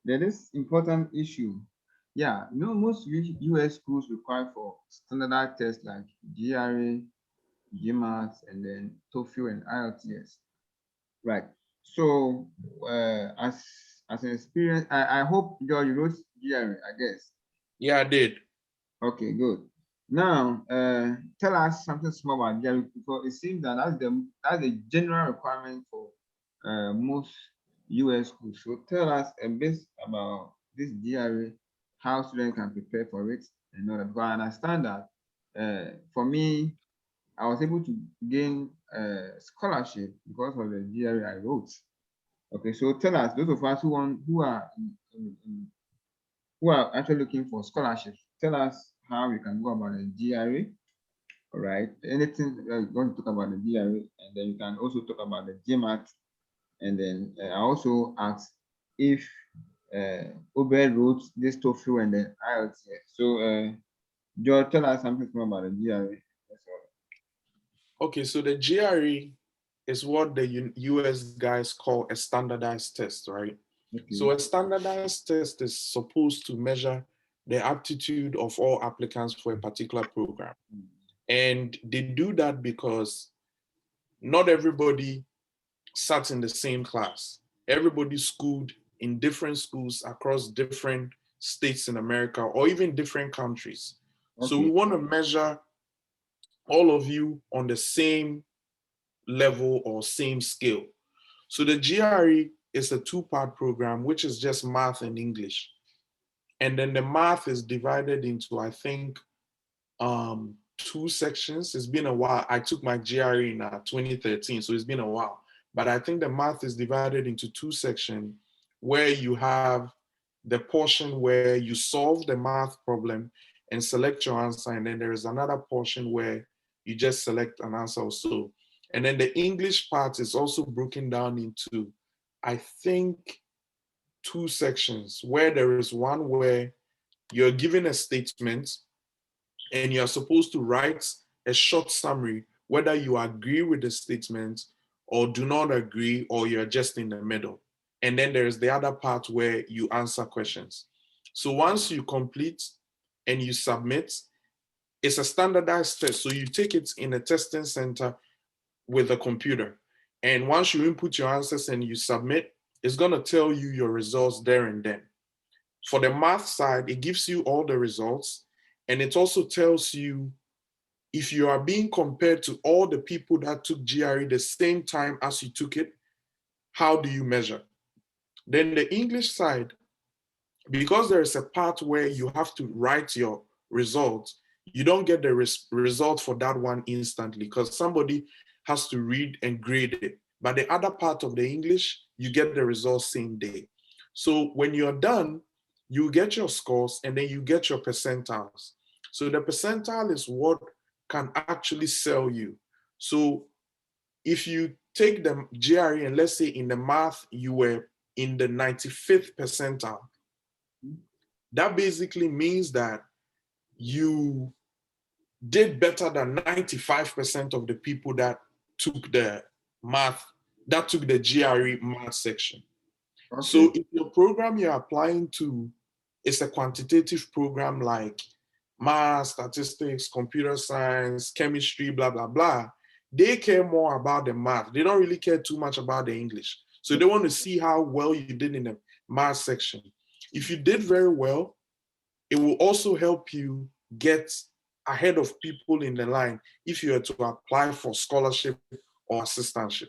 [SPEAKER 1] there is important issue. Yeah, you know, most US schools require for standardized tests like GRE, GMAT, and then TOEFL and IELTS. Right. So as an experience, I hope you wrote GRE, I guess.
[SPEAKER 3] Yeah, I did.
[SPEAKER 1] Okay, good. Now tell us something small about GRE, because it seems that that's the general requirement for most US schools. So tell us a bit about this GRE, how students can prepare for it, and all that. Because I understand that for me, I was able to gain a scholarship because of the GRE I wrote. Okay, so tell us, those of us who are actually looking for scholarships, tell us how we can go about the GRE. All right, anything you're going to talk about the GRE, and then you can also talk about the GMAT, and then I also asked if Obed wrote this TOEFL and then IELTS. So George, tell us something more about the GRE.
[SPEAKER 3] Okay, so the GRE is what the US guys call a standardized test, right? Okay. So a standardized test is supposed to measure the aptitude of all applicants for a particular program. And they do that because not everybody sat in the same class. Everybody schooled in different schools across different states in America or even different countries. Okay. So we want to measure all of you on the same level or same scale. So the GRE is a 2-part program, which is just math and English. And then the math is divided into, I think, 2 sections. It's been a while. I took my GRE in 2013, so it's been a while. But I think the math is divided into 2 sections where you have the portion where you solve the math problem and select your answer. And then there is another portion where you just select an answer or so. And then the English part is also broken down into, I think, 2 sections, where there is one where you're given a statement and you're supposed to write a short summary, whether you agree with the statement or do not agree, or you're just in the middle. And then there's the other part where you answer questions. So once you complete and you submit, it's a standardized test. So you take it in a testing center with a computer. And once you input your answers and you submit, it's going to tell you your results there and then. For the math side, it gives you all the results. And it also tells you if you are being compared to all the people that took GRE the same time as you took it, how do you measure? Then the English side, because there is a part where you have to write your results, you don't get the result for that one instantly because somebody has to read and grade it. But the other part of the English, you get the results same day. So when you're done, you get your scores and then you get your percentiles. So the percentile is what can actually sell you. So if you take the GRE and let's say in the math, you were in the 95th percentile, that basically means that you did better than 95% of the people that took the math, that took the GRE math section.
[SPEAKER 1] Okay.
[SPEAKER 3] So if your program you're applying to is a quantitative program like math, statistics, computer science, chemistry, blah, blah, blah, they care more about the math. They don't really care too much about the English. So they want to see how well you did in the math section. If you did very well, it will also help you get ahead of people in the line if you are to apply for scholarship or assistantship.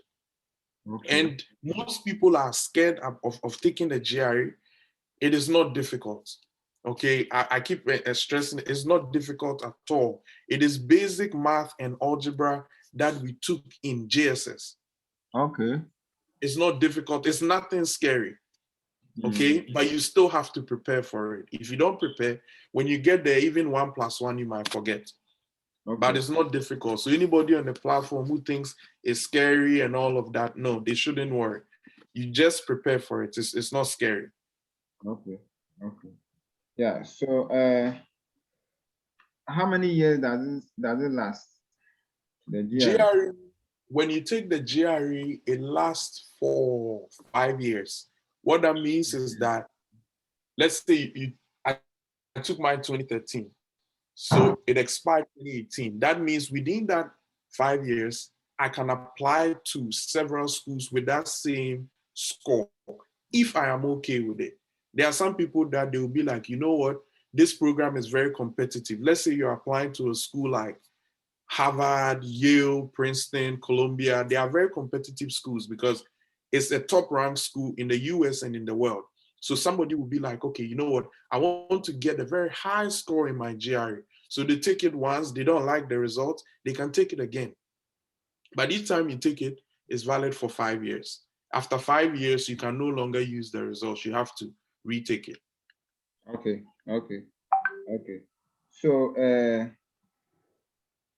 [SPEAKER 1] Okay.
[SPEAKER 3] And most people are scared of taking the GRE. It is not difficult. Okay, I keep stressing it's not difficult at all. It is basic math and algebra that we took in JSS.
[SPEAKER 1] Okay.
[SPEAKER 3] It's not difficult. It's nothing scary. Okay, but you still have to prepare for it. If you don't prepare, when you get there, even 1 + 1, you might forget.
[SPEAKER 1] Okay.
[SPEAKER 3] But it's not difficult. So anybody on the platform who thinks it's scary and all of that, no, they shouldn't worry. You just prepare for it. It's not scary.
[SPEAKER 1] Okay. Okay. Yeah. So how many years does it last? The
[SPEAKER 3] GRE, when you take the GRE, it lasts for 5 years. What that means is that, let's say I took mine 2013. So it expired 2018. That means within that 5 years, I can apply to several schools with that same score if I am okay with it. There are some people that they will be like, you know what, this program is very competitive. Let's say you're applying to a school like Harvard, Yale, Princeton, Columbia. They are very competitive schools because it's a top ranked school in the US and in the world. So somebody will be like, okay, you know what? I want to get a very high score in my GRE. So they take it once, they don't like the result, they can take it again. But each time you take it, it's valid for 5 years. After 5 years, you can no longer use the results. You have to retake it.
[SPEAKER 1] Okay. Okay. Okay. So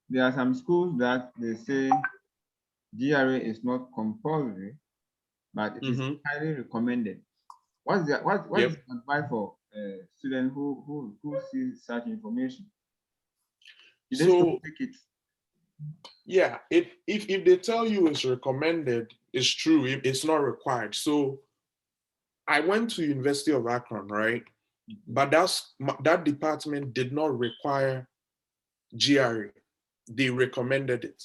[SPEAKER 1] there are some schools that they say GRE is not compulsory, but it is highly recommended. What is advice for students who sees such information? They still take it?
[SPEAKER 3] Yeah, if they tell you it's recommended, it's true. It's not required. So I went to University of Akron, right? But that department did not require GRE. They recommended it.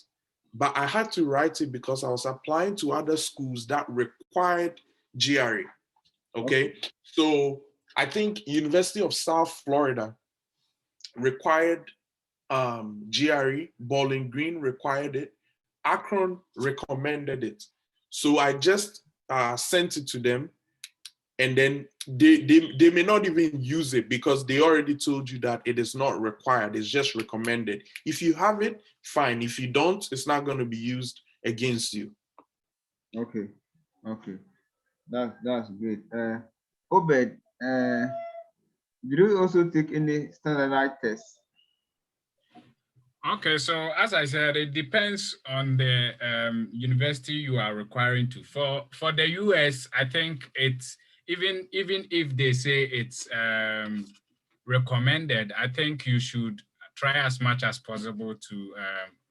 [SPEAKER 3] But I had to write it because I was applying to other schools that required GRE. Okay. So I think University of South Florida required GRE, Bowling Green required it. Akron recommended it. So I just sent it to them, and then they may not even use it because they already told you that it is not required, it's just recommended. If you have it, fine. If you don't, it's not going to be used against you.
[SPEAKER 1] Okay, okay, that's great. Obed, did you also take any standardized tests?
[SPEAKER 6] Okay, so as I said, it depends on the university you are requiring to. For the US, I think it's even if they say it's recommended, I think you should try as much as possible to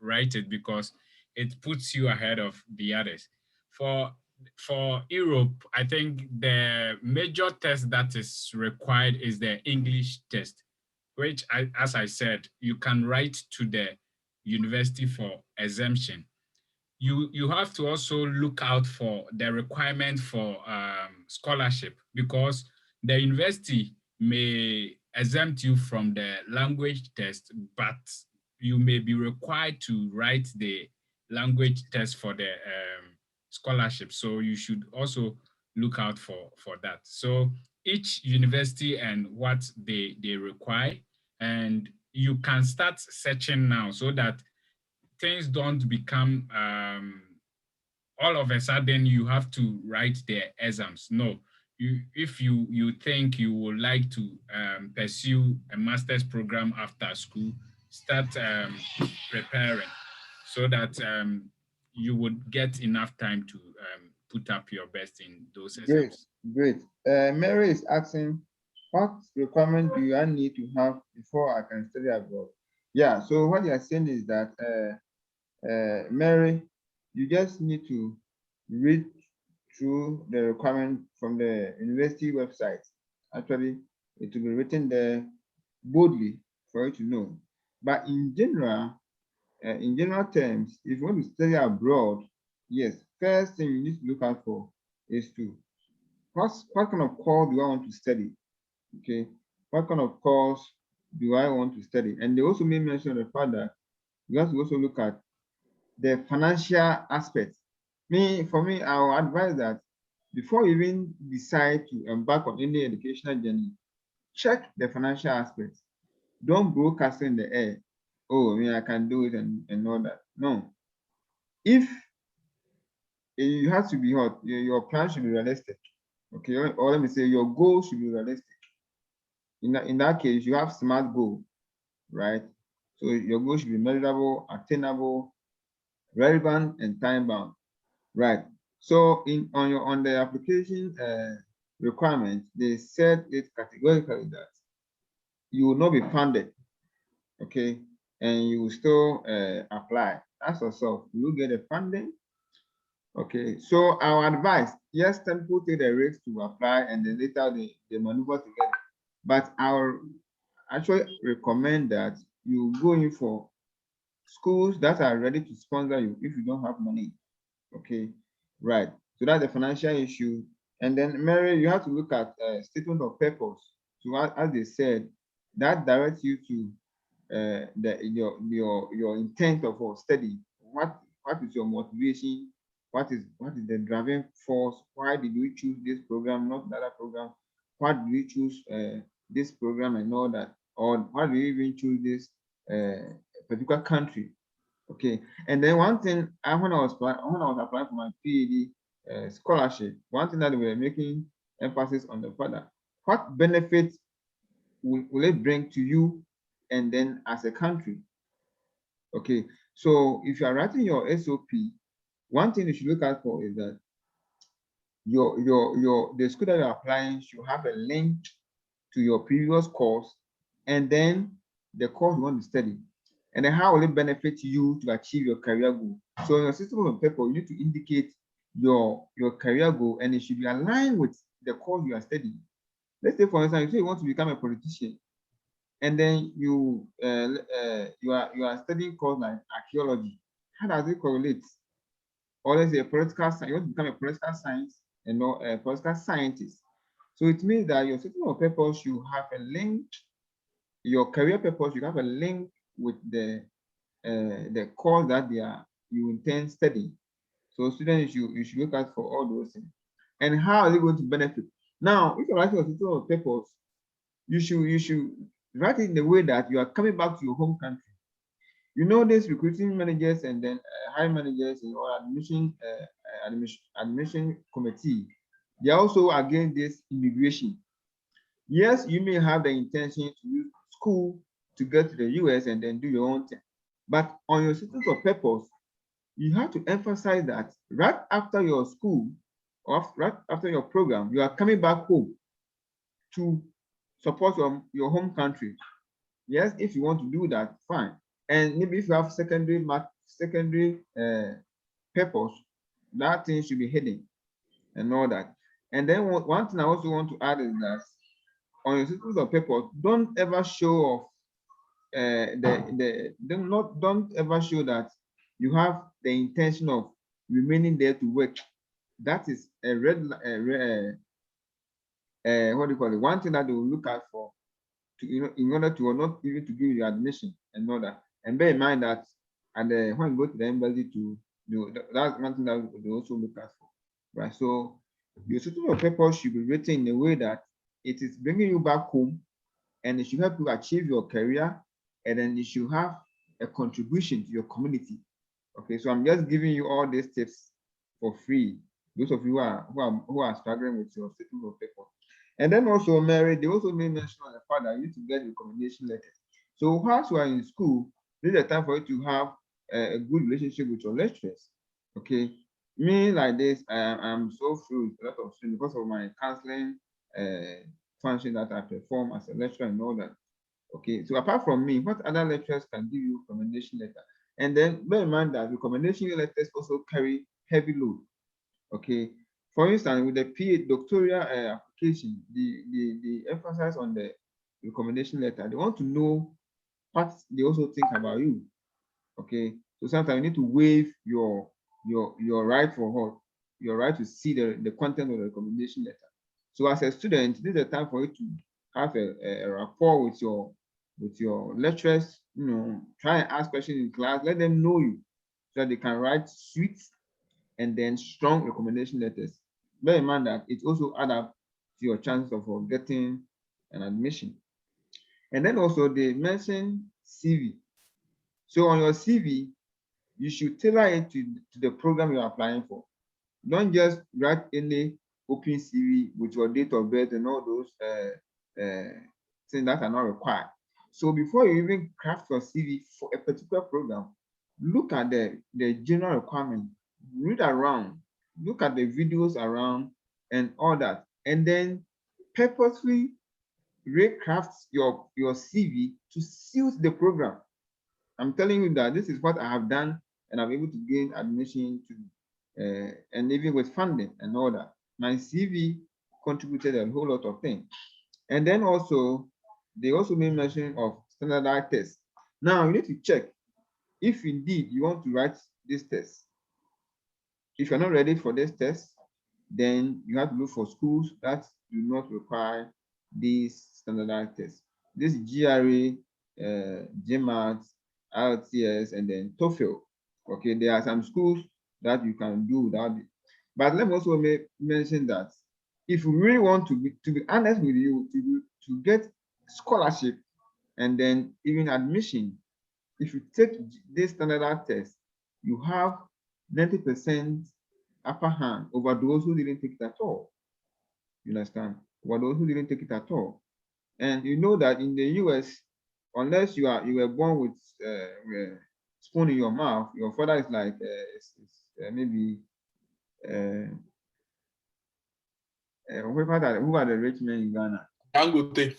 [SPEAKER 6] write it because it puts you ahead of the others. For Europe, I think the major test that is required is the English test, which, as I said, you can write to the university for exemption. You have to also look out for the requirement for scholarship, because the university may exempt you from the language test, but you may be required to write the language test for the scholarship. So you should also look out for that. So each university and what they require, and you can start searching now so that things don't become all of a sudden you have to write the exams. No, if you think you would like to pursue a master's program after school, start preparing so that you would get enough time to put up your best in those
[SPEAKER 1] Great,
[SPEAKER 6] exams.
[SPEAKER 1] great. Mary is asking, what requirement do I need to have before I can study abroad? Yeah, so what you are saying is that, Mary, you just need to read through the requirement from the university website. Actually, it will be written there boldly for you to know. But in general terms, if you want to study abroad, yes, first thing you need to look out for is to what kind of course do I want to study? Okay, what kind of course do I want to study? And they also may mention the fact that you have to also look at the financial aspect. For me, I will advise that before you even decide to embark on any educational journey, check the financial aspect. Don't broadcast in the air. Oh, I mean, I can do it and all that. No. If you have to be hot, your plan should be realistic. Okay, or let me say your goal should be realistic. In that case, you have SMART goal, right? So your goal should be measurable, attainable, relevant, and time bound, right? So on the application requirement, they said it categorically that you will not be funded, okay, and you will still apply. Ask yourself, will you get the funding? Okay, so our advice, yes, some people take the risk to apply and then later they maneuver together. But I'll actually recommend that you go in for schools that are ready to sponsor you if you don't have money. Okay, right. So that's the financial issue. And then Mary, you have to look at statement of purpose. So as they said, that directs you to your intent of study. What is your motivation? What is the driving force? Why did you choose this program, not the other program? Why did you choose this program and all that? Or why do you even choose this particular country? Okay, and then one thing, when I was applying for my PhD scholarship, one thing that we were making emphasis on the fact that what benefits will it bring to you and then as a country? Okay, so if you are writing your SOP, one thing you should look out for is that the school that you're applying should have a link to your previous course and then the course you want to study. And then how will it benefit you to achieve your career goal? So in your system of paper, you need to indicate your career goal, and it should be aligned with the course you are studying. Let's say, for instance, you say you want to become a politician, and then you are studying course like archaeology. How does it correlate? Or let's say a political science, you want to become a political science and not a political scientist. So it means that your system of purpose should have a link, your career purpose should have a link with the course that you intend studying. So students, you should look out for all those things. And how are they going to benefit? Now, if you're writing a certificate of purpose, you should write it in the way that you are coming back to your home country. You know, these recruiting managers and then hiring managers and or admission committee, they are also against this immigration. Yes, you may have the intention to use school to get to the US and then do your own thing, but on your certificate of purpose, you have to emphasize that right after your school or right after your program, you are coming back home to support your home country. Yes, if you want to do that, fine. And maybe if you have secondary purpose, that thing should be hidden and all that. And then one thing I also want to add is that on your certificate of purpose, don't ever show off don't ever show that you have the intention of remaining there to work. That is a what do you call it? One thing that they will look out for in order to or not even to give you admission and all that. And bear in mind that when you go to the embassy that's one thing that they also look out for, right? So your certificate of purpose should be written in a way that it is bringing you back home, and it should help you achieve your career, and then you should have a contribution to your community. Okay, so I'm just giving you all these tips for free. Those of you who are struggling with your certificate of purpose. And then also, Mary, they also made mention on the fact that you need to get recommendation letters. So whilst you are in school, this is the time for you to have a good relationship with your lecturers. Okay, me like this, I'm so free with a lot of students because of my counseling function that I perform as a lecturer and all that. Okay, so apart from me, what other lecturers can give you recommendation letter? And then bear in mind that recommendation letters also carry heavy load. Okay, for instance, with the PhD doctoral application, the emphasis on the recommendation letter, they want to know what they also think about you. Okay, so sometimes you need to waive your right for what, your right to see the content of the recommendation letter. So as a student, this is the time for you to have a rapport with your lecturers. You know, try and ask questions in class, let them know you so that they can write sweet and then strong recommendation letters. Bear in mind that it also adds up to your chances of getting an admission. And then also they mention CV. So on your CV, you should tailor it to the program you're applying for. Don't just write any open CV with your date of birth and all those things that are not required. So before you even craft your CV for a particular program, look at the general requirement, read around, look at the videos around and all that, and then purposely recraft your CV to suit the program. I'm telling you that this is what I have done, and I'm able to gain admission to, and even with funding and all that. My CV contributed a whole lot of things. And then also, they also made mention of standardized tests. Now you need to check if indeed you want to write this test. If you're not ready for this test, then you have to look for schools that do not require these standardized tests. This GRE, GMAT, IELTS, and then TOEFL. Okay, there are some schools that you can do without it. But let me also mention that if you really want to be honest with you, to get scholarship and then even admission, if you take this standardized test, you have 90% upper hand over those who didn't take it at all. You understand? Over those who didn't take it at all. And you know that in the US, unless you were born with spoon in your mouth, your father is like maybe who are the rich men in Ghana?
[SPEAKER 3] Dangote.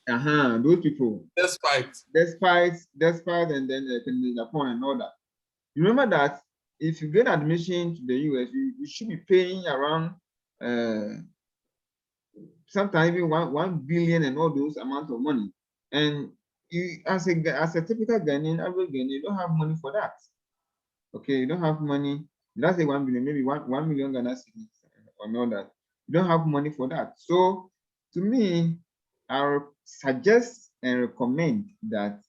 [SPEAKER 1] Those people.
[SPEAKER 3] Despite,
[SPEAKER 1] and then Japan and all that. You remember that if you get admission to the US, you should be paying around sometimes even 1 billion and all those amounts of money. And you, as a typical Ghanaian, average Ghanaian, you don't have money for that. Okay, you don't have money. Let's say 1 billion, maybe 1 million Ghana cedis or not that. You don't have money for that. So to me, I would suggest and recommend that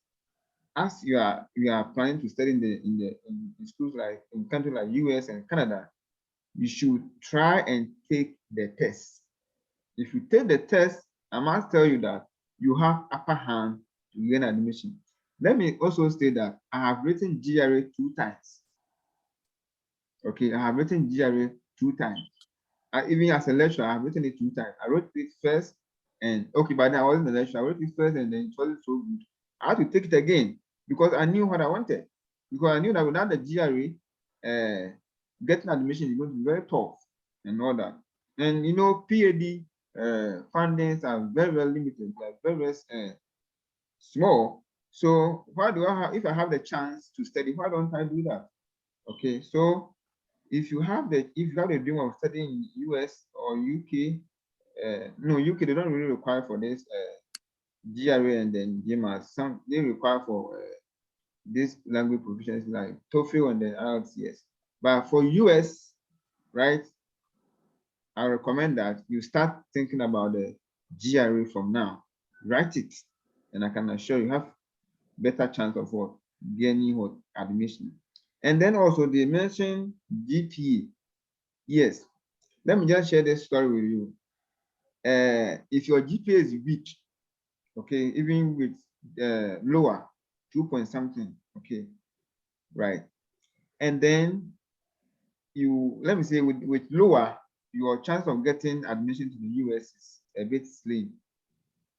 [SPEAKER 1] as you are planning to study in schools like in countries like US and Canada, you should try and take the test. If you take the test, I must tell you that you have upper hand to gain admission. Let me also state that I have written GRE 2 times. Okay, I have written GRE 2 times. Even as a lecturer, I have written it 2 times. I wrote it first, and okay, but then I wasn't a lecturer. I wrote it first, and then it wasn't so good. I had to take it again because I knew what I wanted. Because I knew that without the GRE, getting admission is going to be very tough and all that. And you know, PhD fundings are very, very limited, like very, very small. So why do I have, if I have the chance to study, why don't I do that? Okay, so if you have the dream of studying in US or UK, no, UK they don't really require for this GRE and then GMAT. Some they require for this language proficiency like TOEFL and then IELTS. But for US, right, I recommend that you start thinking about the GRE from now. Write it, and I can assure you have better chance of what gaining what admission. And then also they mentioned GPA. Yes, let me just share this story with you. If your GPA is weak, okay, even with lower 2 point something, okay, right, and then you let me say with lower, your chance of getting admission to the US is a bit slim.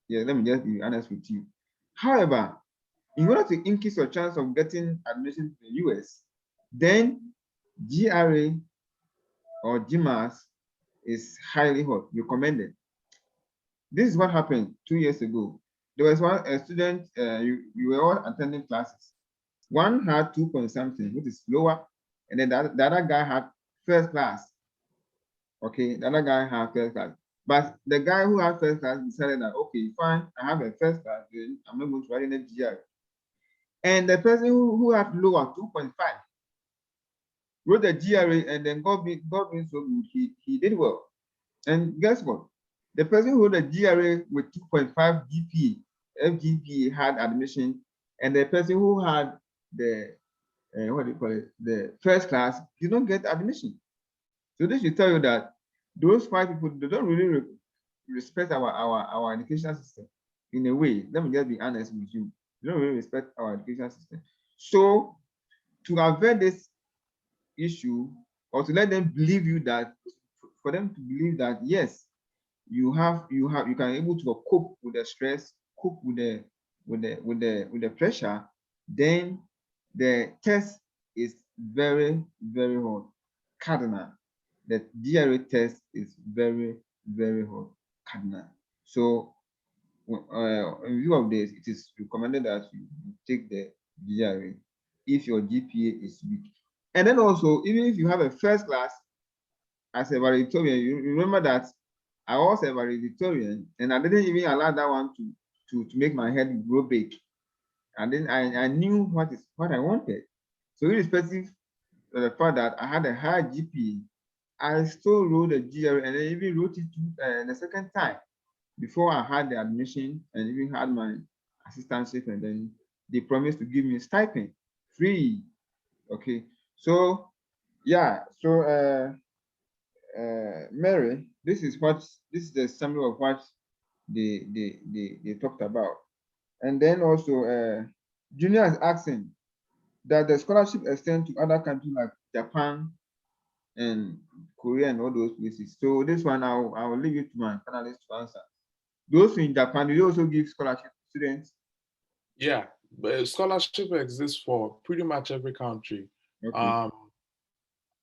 [SPEAKER 1] Yeah, let me just be honest with you. However, in order to increase your chance of getting admission to the US, then GRE or GMAS is highly recommended. This is what happened 2 years ago. There was a student, you were all attending classes. One had 2 point something, which is lower, and then the other guy had first class. Okay, the other guy had first class. But the guy who had first class decided that, okay, fine, I have a first class, then I'm not going to write in a GRE. And the person who had lower 2.5 wrote the GRE and then got being so good, he did well. And guess what? The person who wrote the GRE with 2.5 GPA, FGPA had admission, and the person who had the what do you call it, the first class, did not get admission. So this should tell you that those 5 people, they don't really respect our education system in a way. Let me just be honest with you. They don't really respect our education system. So to avoid this issue, or to let them believe you that, for them to believe that yes, you can able to cope with the stress, cope with the pressure, then the test is very, very hard, cardinal. The GRE test is very, very hard, cardinal. So in view of this, it is recommended that you take the GRE if your GPA is weak. And then also, even if you have a first class as a valedictorian, you remember that I was a valedictorian, and I didn't even allow that one to make my head grow big. And then I knew what I wanted. So irrespective of the fact that I had a high GPA, I still wrote the GRE, and I even wrote it the second time before I had the admission and even had my assistantship, and then they promised to give me a stipend free. Okay, so yeah, so Mary, this is the summary of what they talked about. And then also Junior is asking that the scholarship extend to other countries like Japan and Korea and all those places. So this one I will leave it to my panelists to answer. Those in Japan, do you also give scholarship to students?
[SPEAKER 3] Yeah, but scholarship exists for pretty much every country.
[SPEAKER 1] Okay.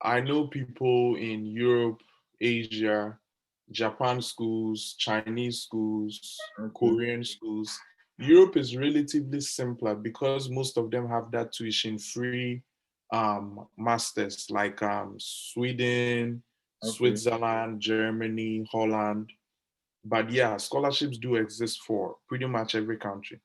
[SPEAKER 3] I know people in Europe, Asia, Japan schools, Chinese schools,
[SPEAKER 1] Okay.
[SPEAKER 3] Korean schools. Europe is relatively simpler because most of them have that tuition-free masters like Sweden,
[SPEAKER 1] Okay.
[SPEAKER 3] Switzerland, Germany, Holland. But yeah, scholarships do exist for pretty much every country.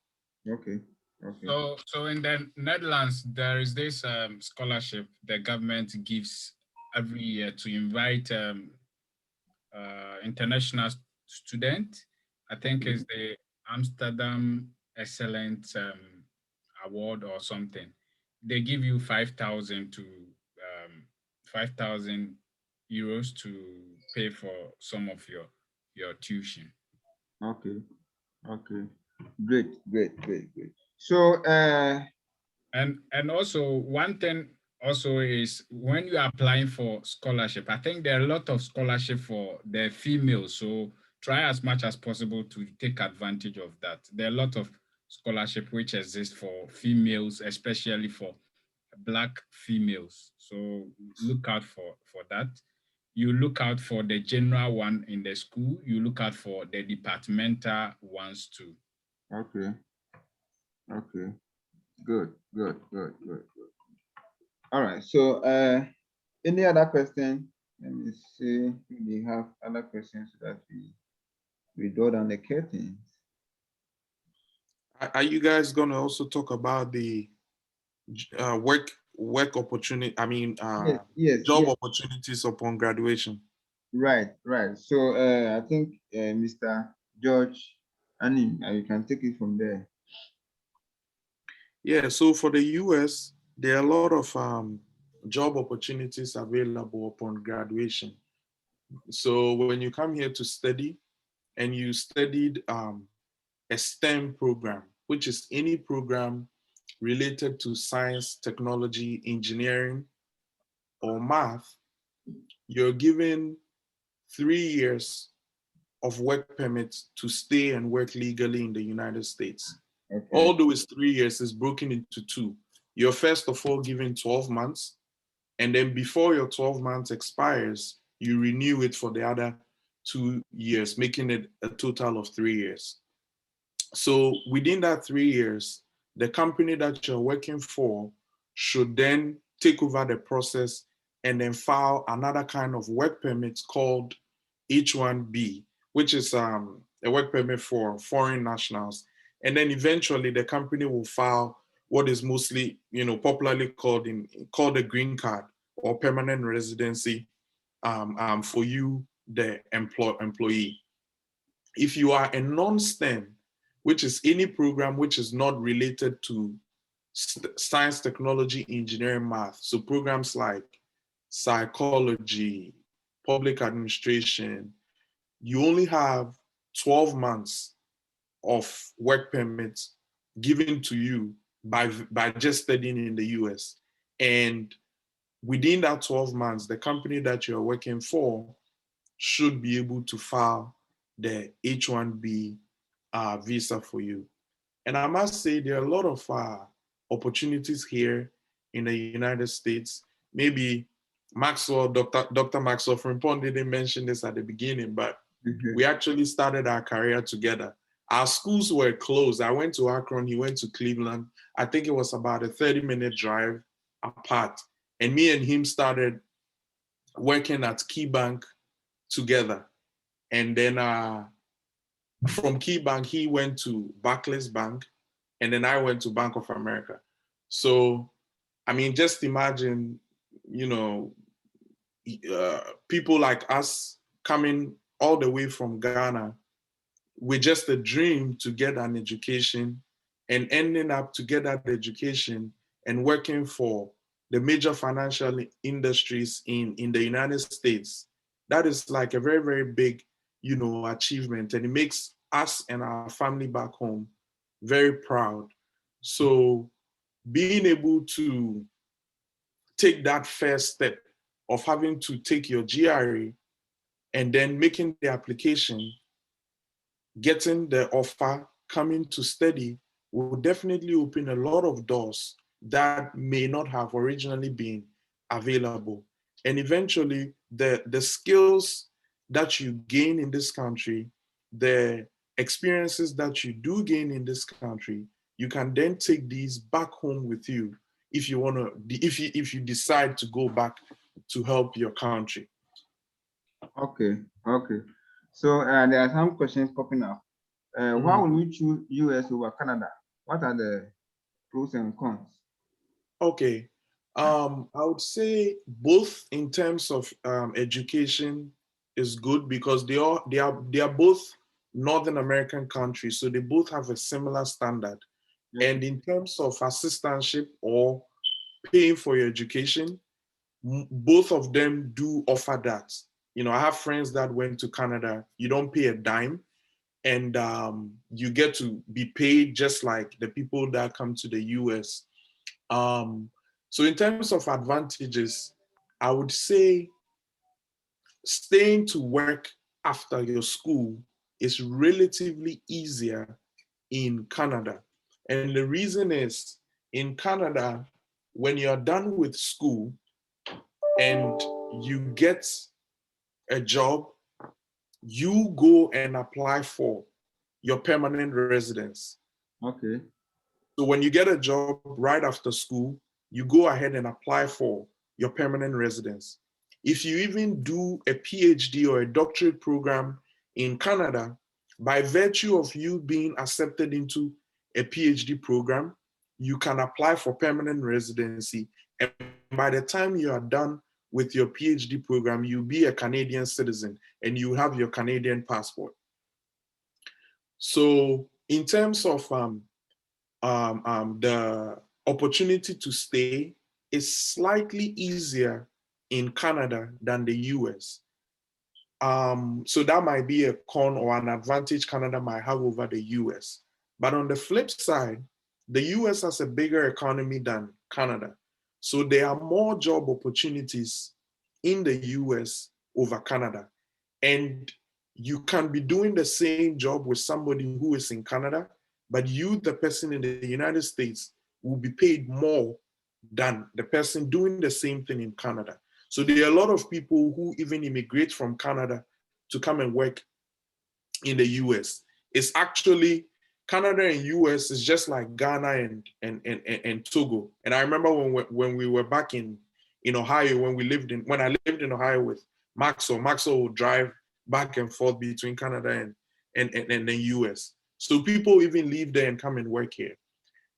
[SPEAKER 1] Okay. Okay.
[SPEAKER 6] So in the Netherlands, there is this scholarship the government gives every year to invite international student. I think it's the Amsterdam Excellence award or something, they give you 5,000 to 5,000 euros to pay for some of your tuition.
[SPEAKER 1] Okay. Okay. Great. So
[SPEAKER 6] And also one thing also is when you are applying for scholarship, I think there are a lot of scholarship for the females. So try as much as possible to take advantage of that. There are a lot of scholarship which exist for females, especially for Black females. So look out for that. You look out for the general one in the school. You look out for the departmental ones too.
[SPEAKER 1] okay. Good. All right. So any other question? Let me see if we have other questions so that we draw down the curtains.
[SPEAKER 3] Are you guys going to also talk about the work opportunity? I mean,
[SPEAKER 1] Yes.
[SPEAKER 3] job opportunities upon graduation.
[SPEAKER 1] Right. So I think Mr. George Anim, you can take it from there.
[SPEAKER 3] Yeah. So for the US, there are a lot of job opportunities available upon graduation. So when you come here to study and you studied a STEM program, which is any program related to science, technology, engineering, or math, you're given 3 years of work permits to stay and work legally in the United States.
[SPEAKER 1] Okay.
[SPEAKER 3] Although it's 3 years, it's broken into two. You're first of all given 12 months, and then before your 12 months expires, you renew it for the other 2 years, making it a total of 3 years. So within that 3 years, the company that you're working for should then take over the process and then file another kind of work permit called H-1B, which is a work permit for foreign nationals. And then eventually the company will file what is mostly, popularly called a green card or permanent residency for you, the employee. If you are a non-STEM, which is any program which is not related to science, technology, engineering, math, so programs like psychology, public administration, you only have 12 months of work permits given to you by just studying in the US. And within that 12 months, the company that you're working for should be able to file the H-1B visa for you. And I must say there are a lot of opportunities here in the United States. Maybe Maxwell, Dr. Maxwell Frimpong didn't mention this at the beginning, but we actually started our career together. Our schools were closed. I went to Akron, he went to Cleveland. I think it was about a 30-minute drive apart. And me and him started working at KeyBank together. And then from KeyBank, he went to Barclays Bank, and then I went to Bank of America. So, I mean, just imagine, people like us coming all the way from Ghana with just a dream to get an education and ending up to get that education and working for the major financial industries in the United States. That is like a very, very big, achievement, and it makes us and our family back home very proud. So being able to take that first step of having to take your GRE and then making the application, getting the offer, coming to study will definitely open a lot of doors that may not have originally been available. And eventually the skills that you gain in this country, the experiences that you do gain in this country, you can then take these back home with you if you want to, if you decide to go back to help your country.
[SPEAKER 1] Okay. So there are some questions popping up. Why would you choose US over Canada? What are the pros and cons?
[SPEAKER 3] Okay. I would say both in terms of education is good because they are both Northern American countries, so they both have a similar standard.
[SPEAKER 1] Yes.
[SPEAKER 3] And in terms of assistantship or paying for your education, both of them do offer that. You know, I have friends that went to Canada. You don't pay a dime, and you get to be paid just like the people that come to the US. So in terms of advantages, I would say staying to work after your school is relatively easier in Canada. And the reason is in Canada, when you're done with school and you get a job, you go and apply for your permanent residence.
[SPEAKER 1] Okay.
[SPEAKER 3] So when you get a job right after school, you go ahead and apply for your permanent residence. If you even do a PhD or a doctorate program in Canada, by virtue of you being accepted into a PhD program, you can apply for permanent residency. And by the time you are done with your PhD program, you'll be a Canadian citizen and you have your Canadian passport. So in terms of the opportunity to stay is slightly easier in Canada than the US. So that might be a con or an advantage Canada might have over the US. But on the flip side, the US has a bigger economy than Canada. So there are more job opportunities in the US over Canada. And you can be doing the same job with somebody who is in Canada, but you, the person in the United States, will be paid more than the person doing the same thing in Canada. So there are a lot of people who even immigrate from Canada to come and work in the US. It's actually Canada and US is just like Ghana and Togo. And I remember when we were back in Ohio, when I lived in Ohio with Maxwell would drive back and forth between Canada and the US. So people even live there and come and work here.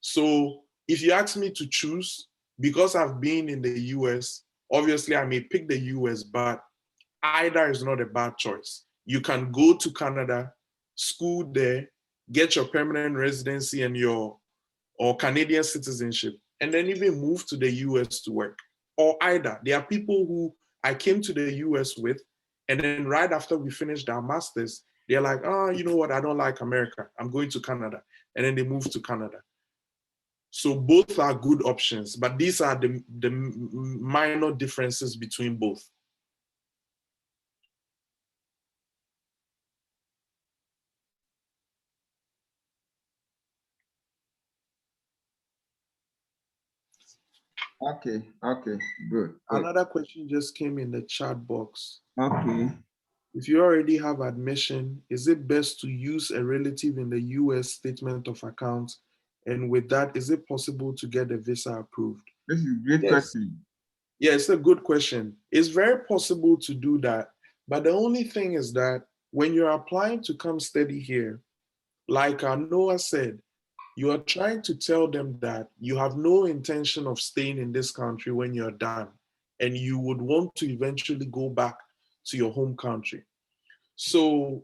[SPEAKER 3] So if you ask me to choose, because I've been in the US, obviously I may pick the US, but either is not a bad choice. You can go to Canada, school there, get your permanent residency and or Canadian citizenship, and then even move to the US to work. Or either. There are people who I came to the US with, and then right after we finished our masters, they're like, oh, you know what? I don't like America. I'm going to Canada. And then they move to Canada. So both are good options, but these are the minor differences between both.
[SPEAKER 1] Okay. Okay. Good.
[SPEAKER 3] Another question just came in the chat box.
[SPEAKER 1] Okay.
[SPEAKER 3] If you already have admission, is it best to use a relative in the US statement of account? And with that, is it possible to get a visa approved?
[SPEAKER 1] This is a great
[SPEAKER 3] Yes.
[SPEAKER 1] question.
[SPEAKER 3] Yeah, it's a good question. It's very possible to do that. But the only thing is that when you're applying to come study here, like Noah said, you are trying to tell them that you have no intention of staying in this country when you're done, and you would want to eventually go back to your home country. So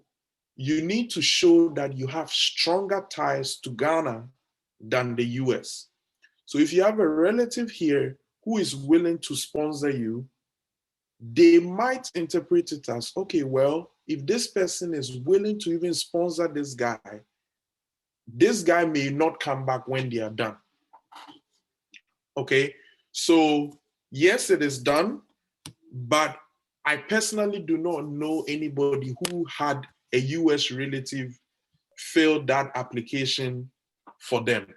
[SPEAKER 3] you need to show that you have stronger ties to Ghana than the US. So if you have a relative here who is willing to sponsor you, they might interpret it as, okay, well, if this person is willing to even sponsor this guy may not come back when they are done. Okay, so yes, it is done, but I personally do not know anybody who had a US relative fill that application for them.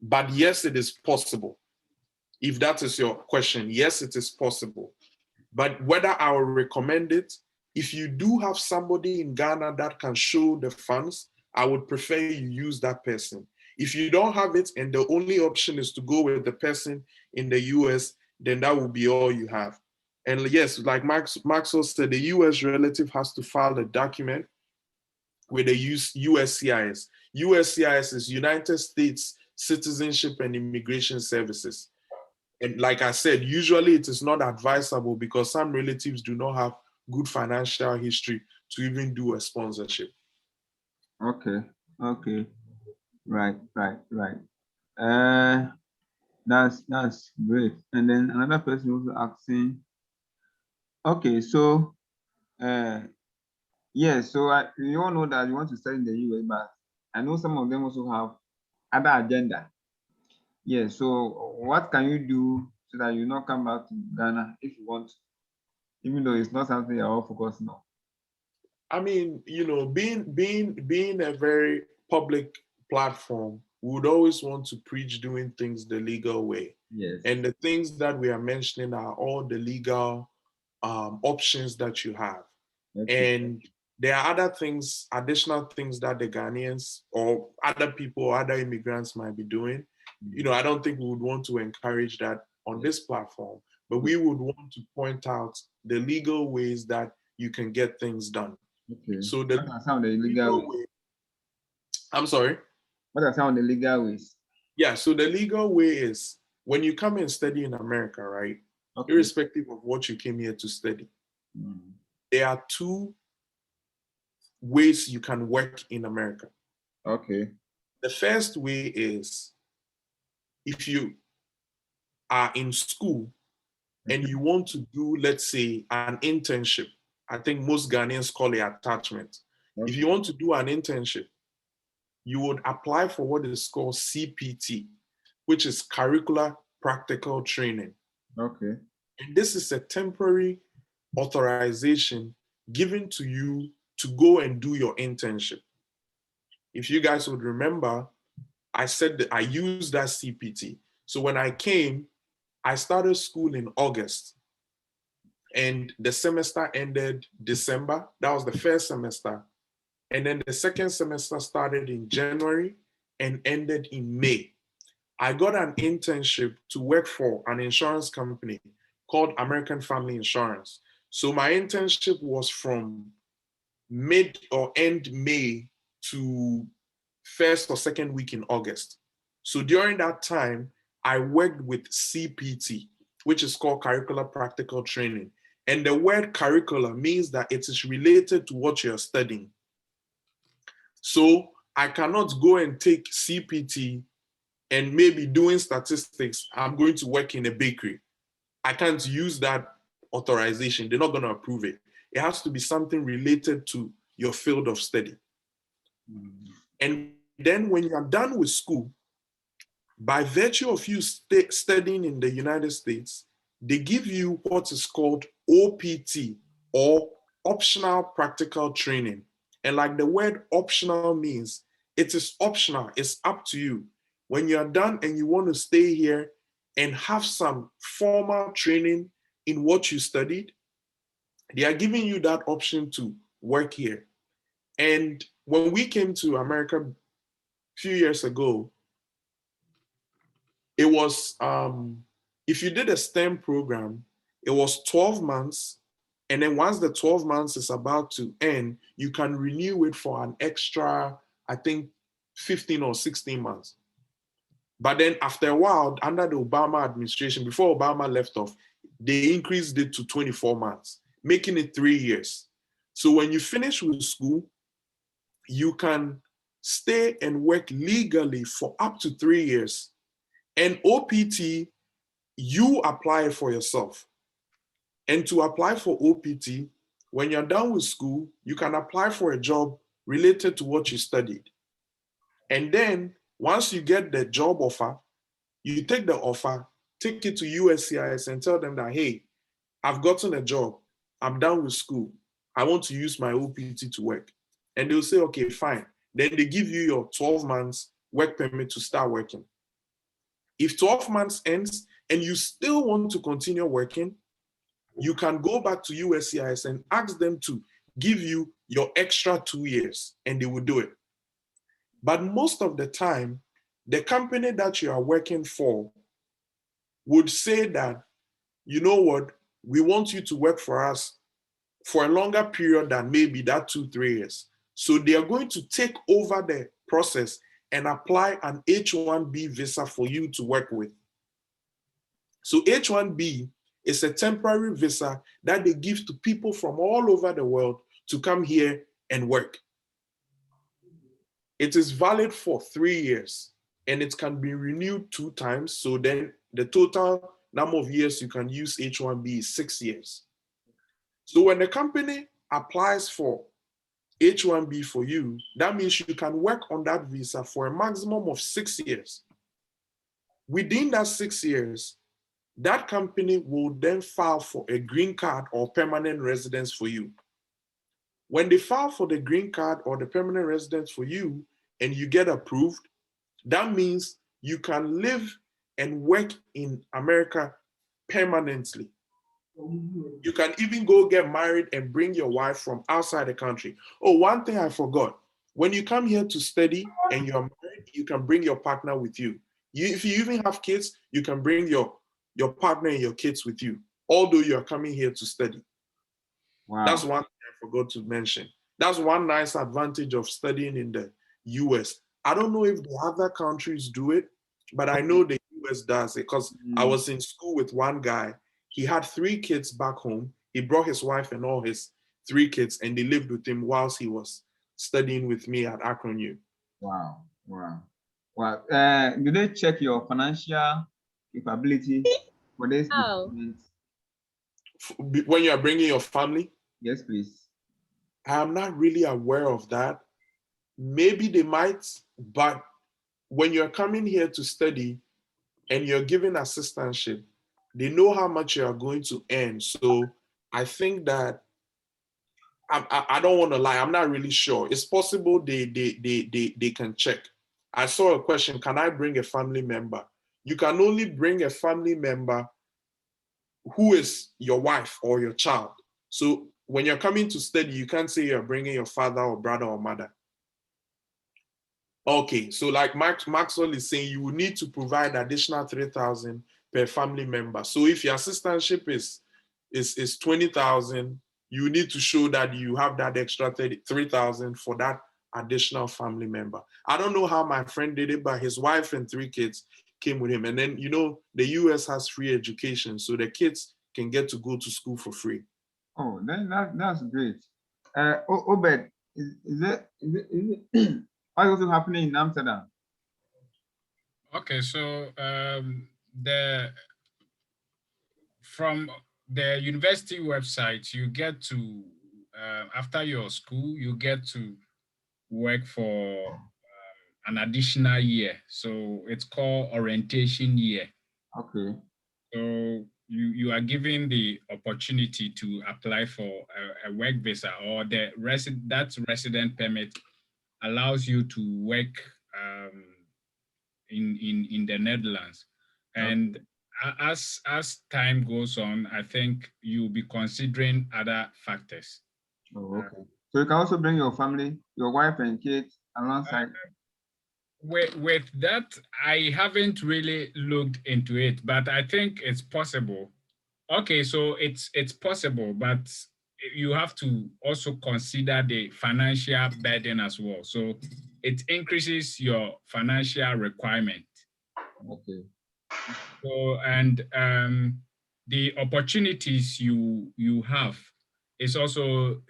[SPEAKER 3] But yes, it is possible. If that is your question, yes, it is possible. But whether I will recommend it, if you do have somebody in Ghana that can show the funds, I would prefer you use that person. If you don't have it and the only option is to go with the person in the US, then that will be all you have. And yes, like Maxwell said, the US relative has to file a document with the USCIS. USCIS is United States Citizenship and Immigration Services. And like I said, usually it is not advisable because some relatives do not have good financial history to even do a sponsorship.
[SPEAKER 1] Okay. Okay. Right. That's great. And then another person also asking, okay, so yes, so we all know that you want to study in the US, but I know some of them also have other agenda. Yes, so what can you do so that you not come back to Ghana if you want, even though it's not something you're all focusing on?
[SPEAKER 3] I mean, being a very public platform, we would always want to preach doing things the legal way.
[SPEAKER 1] Yes.
[SPEAKER 3] And the things that we are mentioning are all the legal options that you have.
[SPEAKER 1] Okay.
[SPEAKER 3] And there are other things, additional things that the Ghanaians or other people, or other immigrants might be doing. I don't think we would want to encourage that on this platform, but we would want to point out the legal ways that you can get things done.
[SPEAKER 1] Okay.
[SPEAKER 3] So
[SPEAKER 1] What are some of the legal ways?
[SPEAKER 3] I'm sorry?
[SPEAKER 1] What are some of the legal ways?
[SPEAKER 3] Yeah, so the legal way is when you come and study in America, right?
[SPEAKER 1] Okay.
[SPEAKER 3] Irrespective of what you came here to study, there are two ways you can work in America.
[SPEAKER 1] Okay.
[SPEAKER 3] The first way is if you are in school and you want to do, let's say, an internship. I think most Ghanaians call it attachment.
[SPEAKER 1] Okay.
[SPEAKER 3] If you want to do an internship, you would apply for what is called CPT, which is Curricular Practical Training.
[SPEAKER 1] Okay.
[SPEAKER 3] And this is a temporary authorization given to you to go and do your internship. If you guys would remember, I said that I used that CPT. So when I came, I started school in August and the semester ended December. That was the first semester. And then the second semester started in January and ended in May. I got an internship to work for an insurance company called American Family Insurance. So my internship was from mid or end May to first or second week in August. So during that time, I worked with CPT, which is called Curricular Practical Training. And the word curricula means that it is related to what you're studying. So I cannot go and take CPT and maybe doing statistics, I'm going to work in a bakery. I can't use that authorization. They're not going to approve it. It has to be something related to your field of study. And then when you're done with school, by virtue of you studying in the United States, they give you what is called OPT, or optional practical training. And like the word optional means, it is optional, it's up to you. When you're done and you want to stay here and have some formal training in what you studied, they are giving you that option to work here. And when we came to America a few years ago, it was, if you did a STEM program, it was 12 months. And then once the 12 months is about to end, you can renew it for an extra, I think, 15 or 16 months. But then after a while, under the Obama administration, before Obama left off, they increased it to 24 months, making it 3 years. So when you finish with school, you can stay and work legally for up to 3 years. And OPT, you apply for yourself. And to apply for OPT, when you're done with school, you can apply for a job related to what you studied. And then once you get the job offer, you take the offer, take it to USCIS and tell them that, hey, I've gotten a job. I'm done with school. I want to use my OPT to work. And they'll say, okay, fine. Then they give you your 12 months work permit to start working. If 12 months ends and you still want to continue working, you can go back to USCIS and ask them to give you your extra 2 years, and they will do it. But most of the time, the company that you are working for would say that, you know what, we want you to work for us for a longer period than maybe that 2-3 years. So they are going to take over the process and apply an H-1B visa for you to work with. So H-1B is a temporary visa that they give to people from all over the world to come here and work. It is valid for 3 years. and it can be renewed 2 times. So then the total number of years you can use H-1B is 6 years. So when the company applies for H-1B for you, that means you can work on that visa for a maximum of 6 years. Within that 6 years, that company will then file for a green card or permanent residence for you. When they file for the green card or the permanent residence for you and you get approved, that means you can live and work in America permanently. You can even go get married and bring your wife from outside the country. Oh, one thing I forgot. When you come here to study and you're married, you can bring your partner with you. If you even have kids, you can bring your partner and your kids with you, although you're coming here to study.
[SPEAKER 1] Wow.
[SPEAKER 3] That's one thing I forgot to mention. That's one nice advantage of studying in the US. I don't know if the other countries do it, but I know the US does it because I was in school with one guy. He had 3 kids back home. He brought his wife and all his 3 kids, and they lived with him whilst he was studying with me at Akron U.
[SPEAKER 1] Wow. Wow. Well, do they check your financial capability for this?
[SPEAKER 5] Oh.
[SPEAKER 3] When you are bringing your family?
[SPEAKER 1] Yes, please.
[SPEAKER 3] I'm not really aware of that. Maybe they might, but when you're coming here to study and you're given assistantship, they know how much you are going to earn. So I think that I don't want to lie. I'm not really sure. It's possible they can check. I saw a question, can I bring a family member? You can only bring a family member who is your wife or your child. So when you're coming to study, you can't say you're bringing your father or brother or mother. Okay, so like Maxwell is saying, you will need to provide additional 3,000 per family member. So if your assistantship is 20,000, you need to show that you have that extra 3,000 for that additional family member. I don't know how my friend did it, but his wife and 3 kids came with him. And then, you know, the US has free education, so the kids can get to go to school for free.
[SPEAKER 1] Oh, then that's great. Obed, is it what's also happening in Amsterdam?
[SPEAKER 6] Okay, so from the university website, you get to after your school, you get to work for an additional year. So it's called orientation year.
[SPEAKER 1] Okay.
[SPEAKER 6] So you are given the opportunity to apply for a work visa, or that resident permit allows you to work in the Netherlands. And as time goes on, I think you'll be considering other factors.
[SPEAKER 1] Oh, okay. So you can also bring your family, your wife and kids alongside.
[SPEAKER 6] With that, I haven't really looked into it, but I think it's possible. Okay, so it's possible, but you have to also consider the financial burden as well. So it increases your financial requirement.
[SPEAKER 1] Okay.
[SPEAKER 6] So, and the opportunities you have is also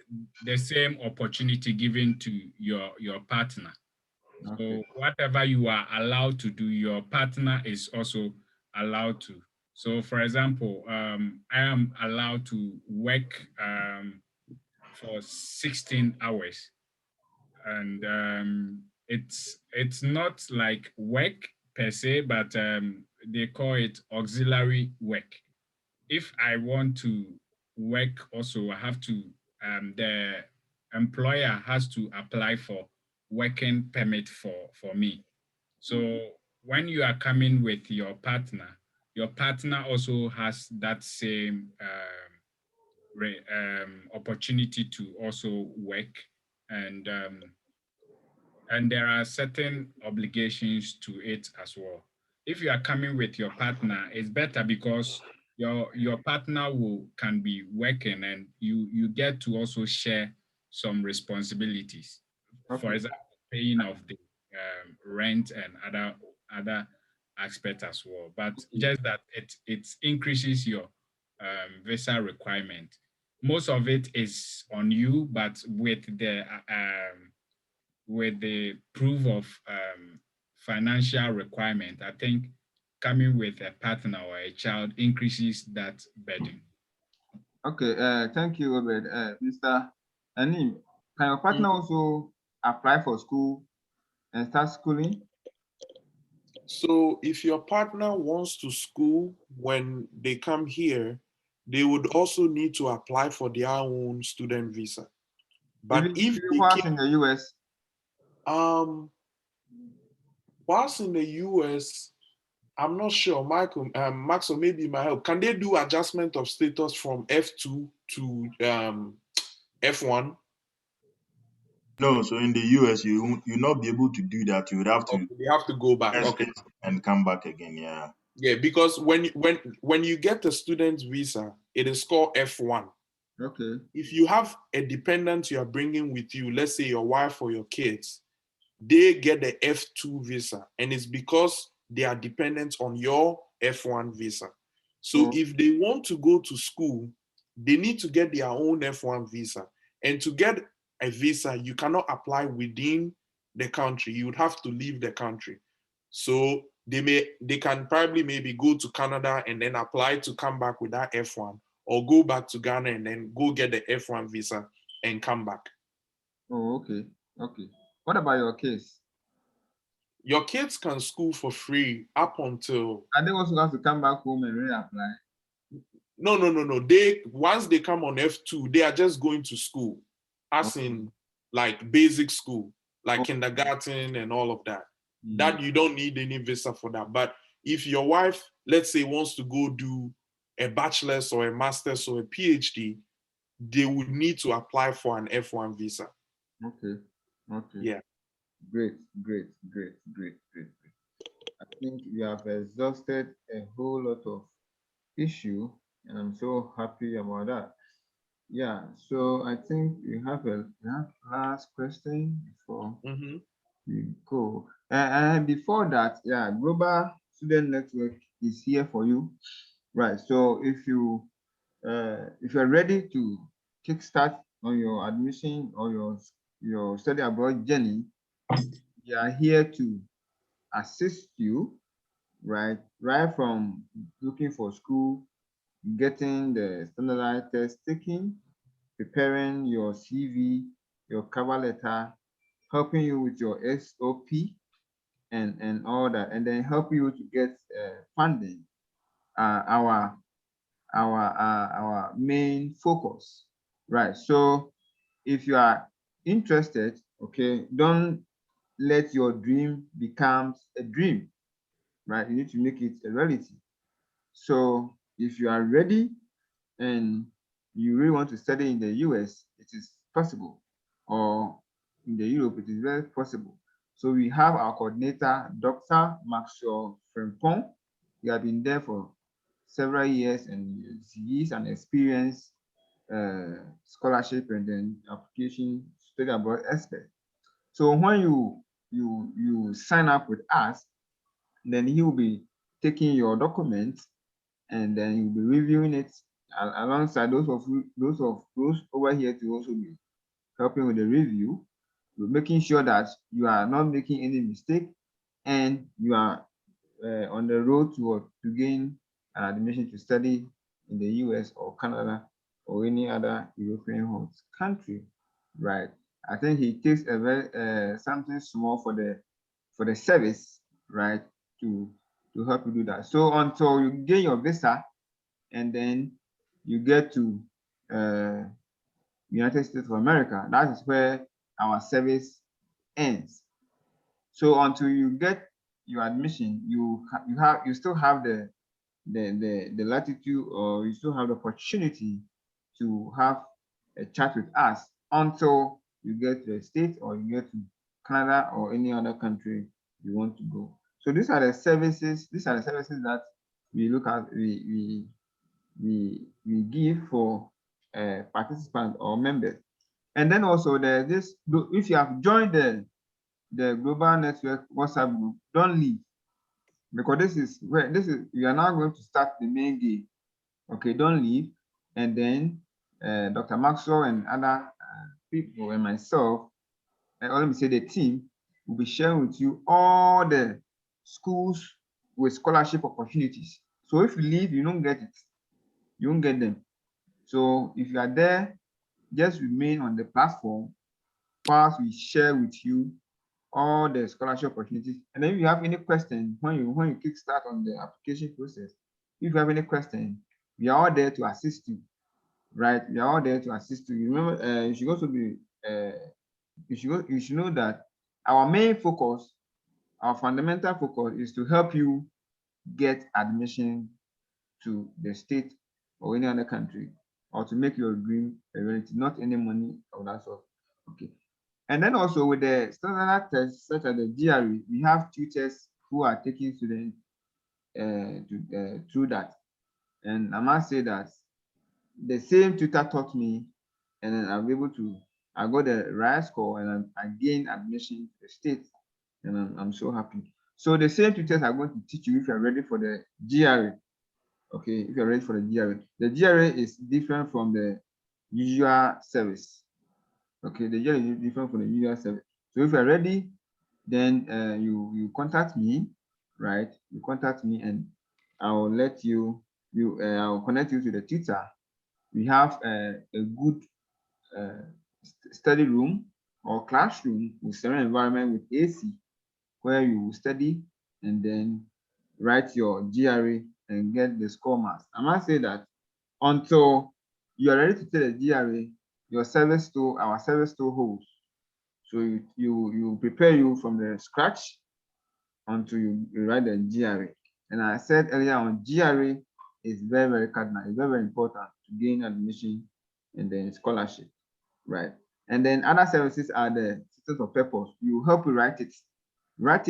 [SPEAKER 6] the same opportunity given to your partner.
[SPEAKER 1] Okay.
[SPEAKER 6] So whatever you are allowed to do, your partner is also allowed to. So for example, I am allowed to work for 16 hours. And it's not like work per se, but they call it auxiliary work. If I want to work also, I have to, the employer has to apply for working permit for me. So when you are coming with your partner also has that same opportunity to also work, and there are certain obligations to it as well. If you are coming with your partner, it's better because your partner can be working, and you get to also share some responsibilities.
[SPEAKER 1] Okay.
[SPEAKER 6] For example, paying of the rent and other aspects as well. But just that it increases your visa requirement. Most of it is on you, but with the proof of financial requirement, I think coming with a partner or a child increases that burden.
[SPEAKER 1] Okay, thank you, Robert. Mr. Anim, can your partner also apply for school and start schooling?
[SPEAKER 3] So if your partner wants to school when they come here, they would also need to apply for their own student visa. But if they
[SPEAKER 1] whilst in the US,
[SPEAKER 3] whilst in the US, I'm not sure, Michael, Max, or maybe my help. Can they do adjustment of status from F2 to F1?
[SPEAKER 5] No, so in the US, you'll not be able to do that. You would have to.
[SPEAKER 3] Okay, they have to go back. Okay.
[SPEAKER 5] And come back again. Yeah.
[SPEAKER 3] Yeah, because when you get a student visa, it is called F1.
[SPEAKER 1] Okay.
[SPEAKER 3] If you have a dependent you are bringing with you, let's say your wife or your kids, they get the F2 visa, and it's because they are dependent on your F1 visa. So if they want to go to school, they need to get their own F1 visa. And to get a visa, you cannot apply within the country. You would have to leave the country. So they can probably maybe go to Canada and then apply to come back with that F1, or go back to Ghana and then go get the F1 visa and come back.
[SPEAKER 1] Oh, okay. Okay. What about your case?
[SPEAKER 3] Your kids can school for free up until.
[SPEAKER 1] And they also have to come back home and reapply.
[SPEAKER 3] No. Once they come on F2, they are just going to school, as in like basic school, like kindergarten and all of that. That you don't need any visa for that. But if your wife, let's say, wants to go do a bachelor's or a master's or a PhD, they would need to apply for an F1 visa.
[SPEAKER 1] Okay.
[SPEAKER 3] Yeah.
[SPEAKER 1] Great. I think we have exhausted a whole lot of issue, and I'm so happy about that. Yeah, so I think we have a last question before we go. And before that, yeah, Global Student Network is here for you, right? So if you're ready to kickstart on your admission or your study abroad journey, we are here to assist you, right from looking for school, getting the standardized test taken, preparing your CV, your cover letter, helping you with your SOP and all that, and then help you to get funding. Our main focus, right? So if you are interested, okay, don't let your dream become a dream, right? You need to make it a reality. So if you are ready and you really want to study in the US, it is possible, or in the Europe, it is very possible. So we have our coordinator, Dr. Maxwell Frimpong. He has been there for several years, and he's an experienced scholarship and then application study abroad expert. So when you sign up with us, then he will be taking your documents, and then he'll be reviewing it alongside those over here to also be helping with the review. We're making sure that you are not making any mistake, and you are on the road to gain an admission to study in the US or Canada or any other European country, right? I think he takes a very something small for the service, right, to help you do that. So until you gain your visa and then you get to United States of America, that is where our service ends. So until you get your admission, you still have the latitude, or you still have the opportunity to have a chat with us until you get to the States or you get to Canada or any other country you want to go. So these are the services. These are the services that we look at. We give for participants or members. And then also there's this. If you have joined the Global Network WhatsApp group, don't leave, because this is we are now going to start the main game. Okay, don't leave. And then Dr. Maxwell and other people and myself, or let me say the team, will be sharing with you all the schools with scholarship opportunities. So if you leave, you don't get it. You won't get them. So if you are there, just remain on the platform whilst we share with you all the scholarship opportunities. And then if you have any question when you kickstart on the application process, if you have any question, we are all there to assist you. Right? We are all there to assist you. You remember, you should also be you should know that our main focus, our fundamental focus is to help you get admission to the state or any other country, or to make your dream a reality, not any money or that sort. Okay. And then also with the standard tests such as the GRE, we have tutors who are taking students through that. And I must say that the same tutor taught me, and then I'm able to, I got the right score, and I gained admission to the state, and I'm so happy. So the same tutors are going to teach you if you're ready for the GRE. Okay, if you're ready for the GRE. The GRE is different from the usual service. Okay, the GRE is different from the usual service. So if you're ready, then you contact me, right? You contact me, and I will let you, I will connect you to the tutor. We have a good study room or classroom with serene environment with AC, where you will study and then write your GRE and get the score marks. I must say that until you are ready to take the GRE, your service store, our service store holds. So you prepare you from the scratch until you write the GRE. And I said earlier on, GRE is very, very cardinal. It's very, very important to gain admission and then scholarship, right? And then other services are the systems of purpose. You help you write it, write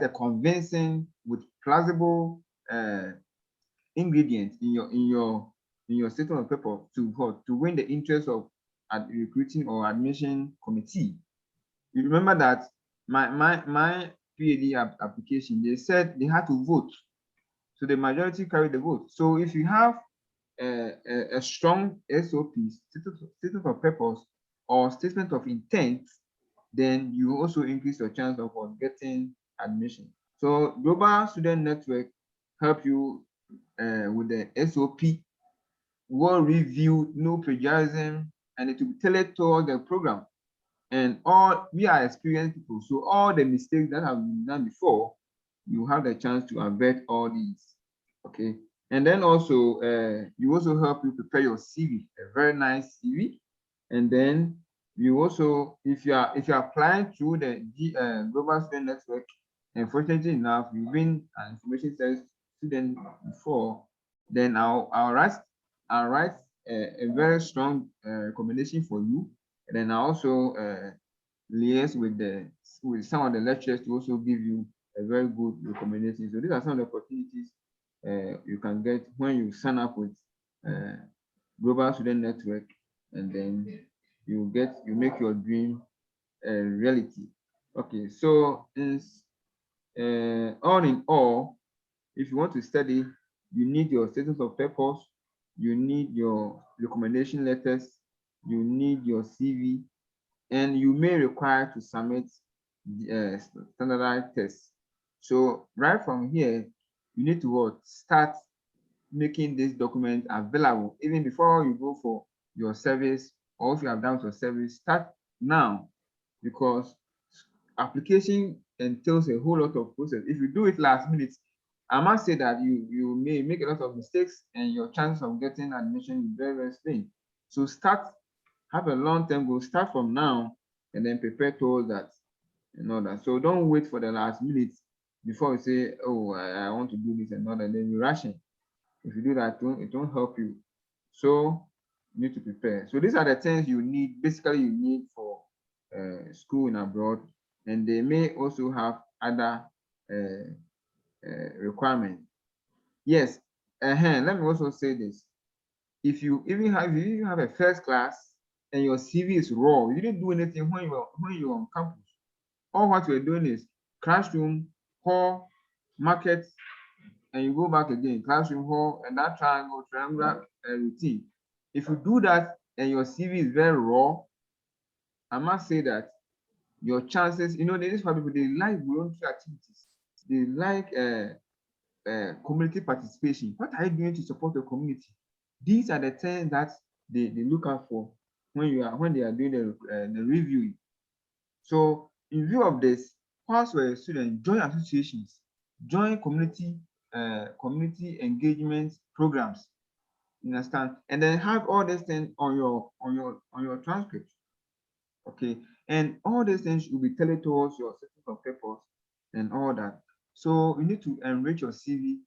[SPEAKER 1] a convincing with plausible ingredients in your statement of purpose to win the interest of recruiting or admission committee. You remember that my PhD application, they said they had to vote, so the majority carried the vote. So if you have a strong SOP, statement of purpose, or statement of intent, then you also increase your chance of getting admission. So Global Student Network help you with the SOP, well reviewed, no plagiarism, and it will be tailored toward the program. And we are experienced people, so all the mistakes that have been done before, you have the chance to avert all these. Okay. And then also you also help you prepare your CV, a very nice CV. And then you also, if you are applying through the Global Student Network, unfortunately enough, you've been an information service student before, then I'll write a very strong recommendation for you. And then I also liaise with some of the lecturers to also give you a very good recommendation. So these are some of the opportunities you can get when you sign up with Global Student Network, and then you make your dream a reality. Okay, so all in all, if you want to study, you need your statement of purpose, you need your recommendation letters, you need your CV, and you may require to submit standardized tests. So right from here, you need to start making this document available even before you go for your service, or if you have done your service, start now, because application entails a whole lot of process. If you do it last minute, I must say that you may make a lot of mistakes, and your chance of getting admission is very, very slim. So have a long-term goal, start from now, and then prepare towards that and all that. So don't wait for the last minute before you say, oh, I want to do this and all that, then you're rushing. If you do that, it won't help you. So you need to prepare. So these are the things you need, basically you need for school in abroad, and they may also have other requirements. Yes, let me also say this. If you even have a first class and your CV is raw, you didn't do anything when you're on campus. All what you're doing is classroom, hall, market, and you go back again, classroom, hall, and that triangular routine. If you do that and your CV is very raw, I must say that your chances, you know, this is why people, they like voluntary activities. They like community participation. What are you doing to support your community? These are the things that they look out for when they are doing the reviewing. So in view of this, whilst you're a student, join associations, join community engagement programs. You understand? And then have all these things on your transcript. Okay, and all these things will be tailored towards your setting of purpose and all that. So you need to enrich your CV.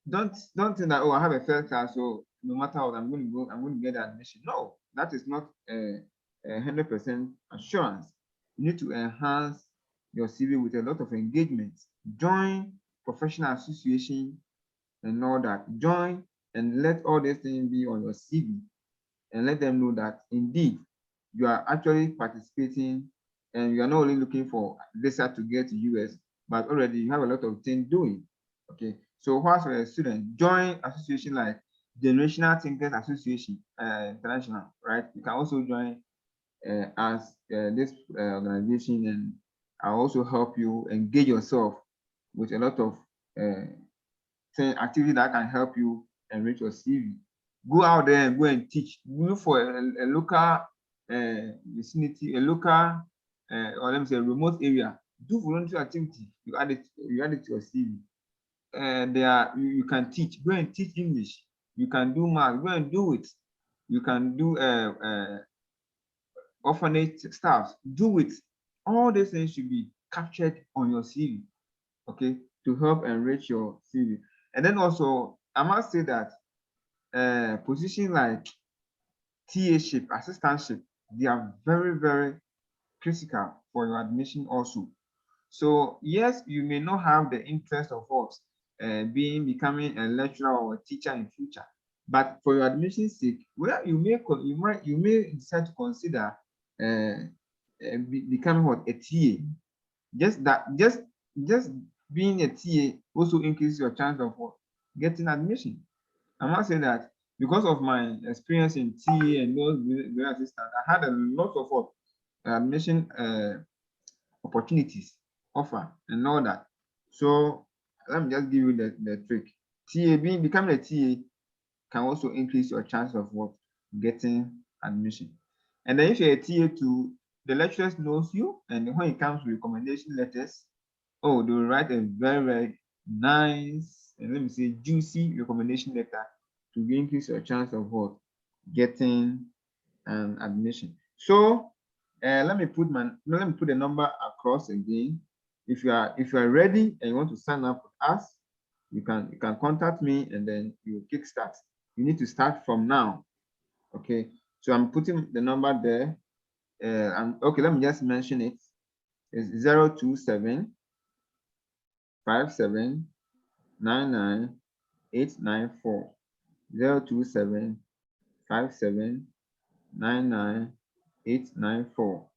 [SPEAKER 1] Don't think that, oh, I have a fair class, so no matter what, I'm going to get admission. No, that is not a 100% assurance. You need to enhance your CV with a lot of engagement. Join professional association and all that. Join and let all these things be on your CV, and let them know that indeed you are actually participating, and you are not only looking for visa to get to US, but already you have a lot of things doing. Okay, so whilst you're a student, join association like Generational Thinkers Association International, right? You can also join as this organization, and I'll also help you engage yourself with a lot of activity that can help you enrich your CV. Go out there and go and teach. Look for a local vicinity, a local or let me say a remote area. Do voluntary activity. You add it to your CV. You can teach. Go and teach English. You can do math. Go and do it. You can do orphanage staff. Do it. All these things should be captured on your CV. Okay, to help enrich your CV. And then also, I must say that positions like TA-ship, assistantship, they are very, very critical for your admission also. So yes, you may not have the interest of what becoming a lecturer or a teacher in future, but for your admission sake, well, you may decide to consider becoming what, a TA. Just being a TA also increases your chance of what, getting admission. I must say that because of my experience in TA and those grade assistants, I had a lot of what, admission opportunities offer and all that. So let me just give you the trick. Becoming a TA can also increase your chance of what, getting admission. And then if you're a TA too, the lecturers knows you, and when it comes to recommendation letters, oh, they will write a very, very nice, and let me say juicy recommendation letter to increase your chance of what, getting an admission. So let me put the number across again. If you are ready and you want to sign up with us, you can contact me, and then you kickstart. You need to start from now. Okay, so I'm putting the number there. Okay, let me just mention it. It's 027 57 99 894. 027 57 99 894.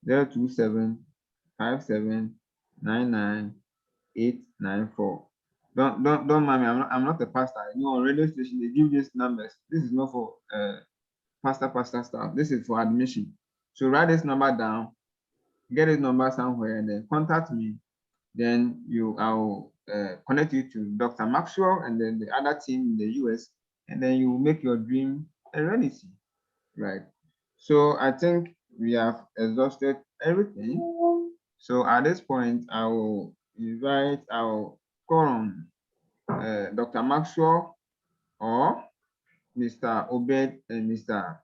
[SPEAKER 1] 027 57 99 894. Don't mind me. I'm not a pastor. You know, on radio station they give these numbers. This is not for pastor stuff. This is for admission. So write this number down, get this number somewhere, and then contact me. Then I'll connect you to Dr. Maxwell and then the other team in the US, and then you make your dream a reality, right? So I think we have exhausted everything. So at this point, I'll call on Dr. Maxwell or Mr. Obed and Mr.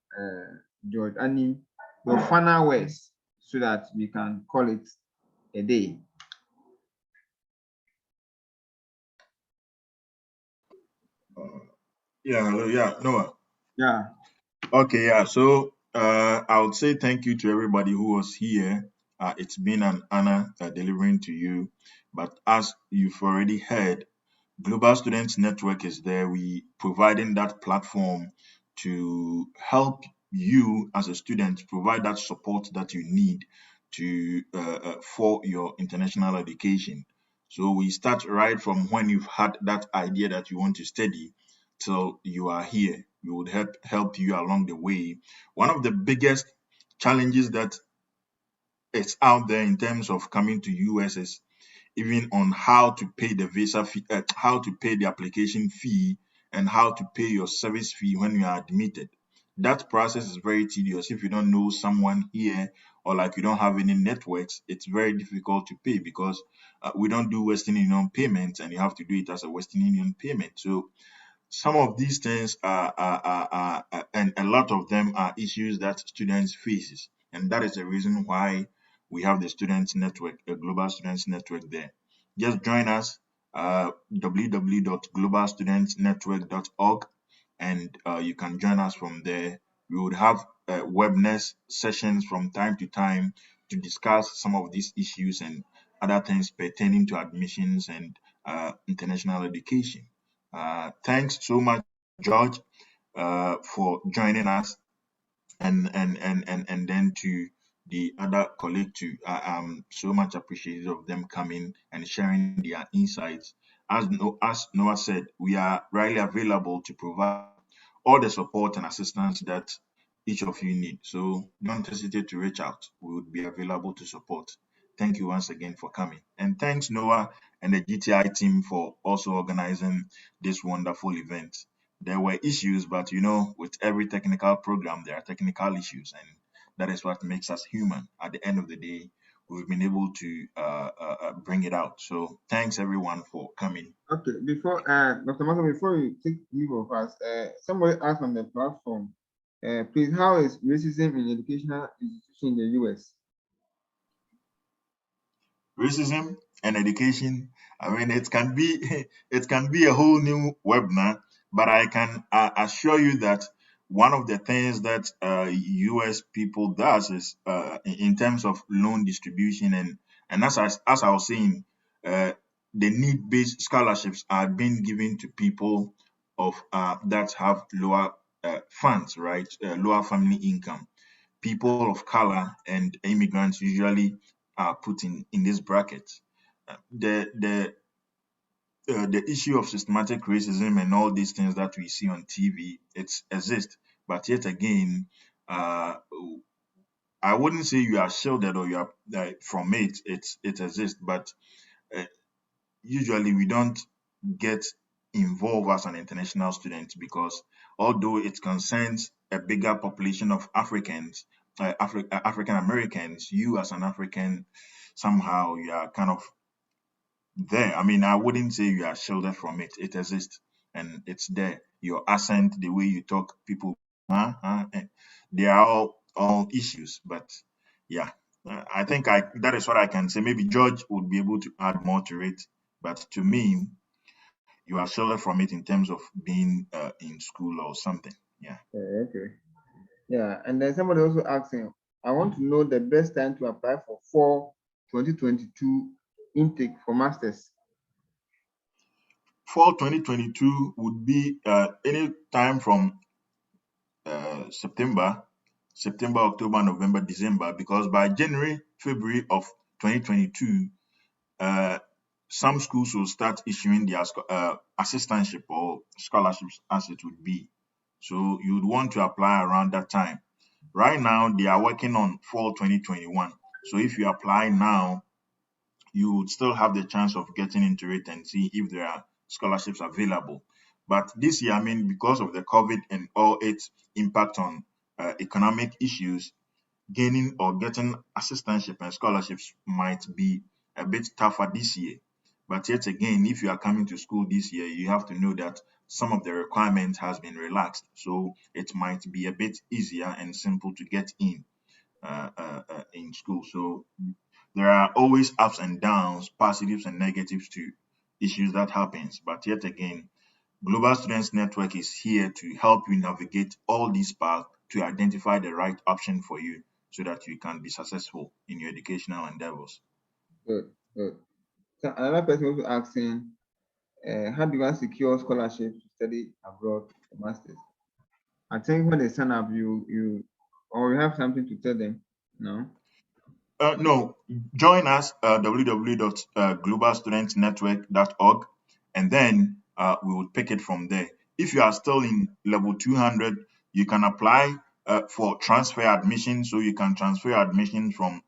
[SPEAKER 1] George Anim, your final words, so that we can call it a day.
[SPEAKER 5] Hello, Noah.
[SPEAKER 1] Yeah.
[SPEAKER 5] Okay, so I would say thank you to everybody who was here. It's been an honor delivering to you. But as you've already heard, Global Students Network is there. We providing that platform to help you as a student provide that support that you need to for your international education. So we start right from when you've had that idea that you want to study till you are here. We would help you along the way. One of the biggest challenges that it's out there in terms of coming to US is even on how to pay the visa fee, how to pay the application fee, and how to pay your service fee when you are admitted. That process is very tedious. If you don't know someone here or like you don't have any networks, it's very difficult to pay because we don't do Western Union payments and you have to do it as a Western Union payment. So some of these things and a lot of them are issues that students faces, and that is the reason why we have the students network, a global students network there. Just join us, www.globalstudentsnetwork.org, and you can join us from there. We would have webinars sessions from time to time to discuss some of these issues and other things pertaining to admissions and international education. Thanks so much, George, for joining us, and then to the other colleague too. I'm so much appreciative of them coming and sharing their insights. As Noah said, we are really available to provide all the support and assistance that each of you need. So don't hesitate to reach out. We would be available to support. Thank you once again for coming. And thanks, Noah and the GTI team, for also organizing this wonderful event. There were issues, but with every technical program, there are technical issues, and that is what makes us human. At the end of the day, we've been able to bring it out. So thanks everyone for coming.
[SPEAKER 1] Okay, before Dr. Mason, before you take leave of us, somebody asked on the platform, please, how is racism in educational institutions in the US?
[SPEAKER 5] Racism and education. I mean, it can be it can be a whole new webinar, but I can assure you that one of the things that U.S. people does is in terms of loan distribution and as I was saying, the need-based scholarships are being given to people of that have lower funds, right? Lower family income. People of color and immigrants usually are put in this bracket. The issue of systematic racism and all these things that we see on TV, it exists, but yet again, I wouldn't say you are shielded or you are from it. It exists, but usually we don't get involved as an international student because although it concerns a bigger population of Africans, African Americans, you as an African, somehow you are kind of there. I mean, I wouldn't say you are shielded from it. It exists and it's there. Your accent, the way you talk, people, they are all issues. But yeah, I think that is what I can say. Maybe George would be able to add more to it. But to me, you are shielded from it in terms of being in school or something. Yeah.
[SPEAKER 1] Okay. Yeah, and then somebody also asking, I want to know the best time to apply for fall 2022 intake for masters.
[SPEAKER 5] Fall 2022 would be any time from September, October, November, December, because by January, February of 2022, some schools will start issuing their assistantship or scholarships as it would be. So you would want to apply around that time. Right now, they are working on fall 2021. So if you apply now, you would still have the chance of getting into it and see if there are scholarships available. But this year, I mean, because of the COVID and all its impact on economic issues, gaining or getting assistantship and scholarships might be a bit tougher this year. But yet again, if you are coming to school this year, you have to know that some of the requirements has been relaxed. So it might be a bit easier and simple to get in school. So there are always ups and downs, positives and negatives to issues that happens. But yet again, Global Students Network is here to help you navigate all these paths to identify the right option for you so that you can be successful in your educational endeavors.
[SPEAKER 1] Good, good. So another person also asking, how do you secure scholarship to study abroad for masters? I think when they sign up, you have something to tell them. No.
[SPEAKER 5] No, join us www.globalstudentsnetwork.org, and then we will pick it from there. If you are still in level 200, you can apply for transfer admission. So you can transfer admission from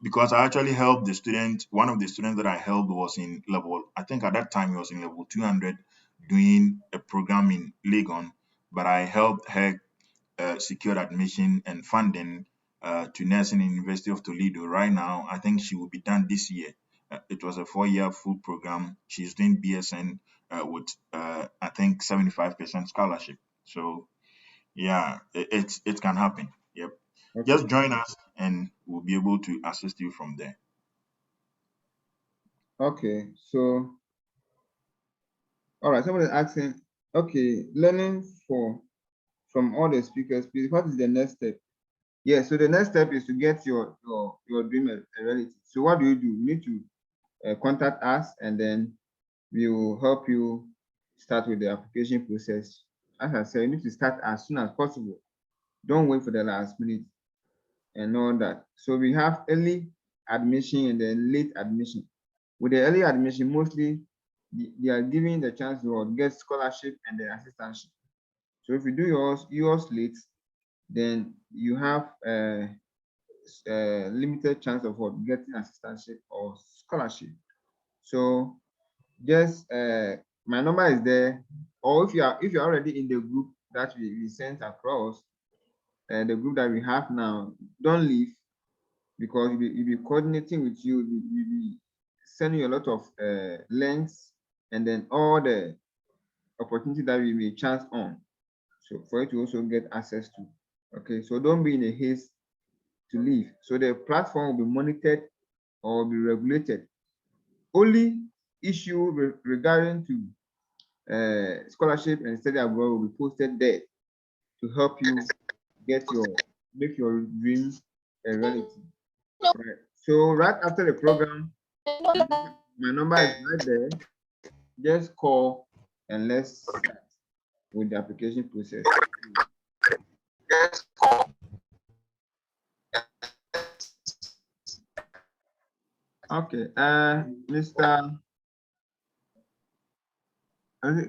[SPEAKER 5] because I actually helped the student. One of the students that I helped was in level, I think at that time he was in level 200 doing a program in Legon, but I helped her secure admission and funding to nursing in University of Toledo. Right now, I think she will be done this year. It was a 4-year full program. She's doing BSN with I think 75% scholarship. So yeah, it can happen. Yep.
[SPEAKER 1] Okay.
[SPEAKER 5] Just join us and we'll be able to assist you from there.
[SPEAKER 1] Okay. So, all right. Somebody asking. Okay, learning from all the speakers, please. What is the next step? Yeah. So the next step is to get your dream a reality. So what do? You need to contact us, and then we will help you start with the application process. As I said, you need to start as soon as possible. Don't wait for the last minute and all that. So we have early admission and then late admission. With the early admission, mostly they are giving the chance to get scholarship and the assistantship. So if you do yours late, then you have a limited chance of getting assistantship or scholarship. So just my number is there, or if you're already in the group that we sent across, the group that we have now, don't leave, because we'll be coordinating with you. We'll be sending you a lot of links and then all the opportunity that we may chance on, so for you to also get access to. Okay, so don't be in a haste to leave. So the platform will be monitored or be regulated. Only issue regarding to scholarship and study abroad will be posted there to help you make your dreams a reality. Right. So right after the program, my number is right there. Just call and let's start with the application process. Okay. Mr.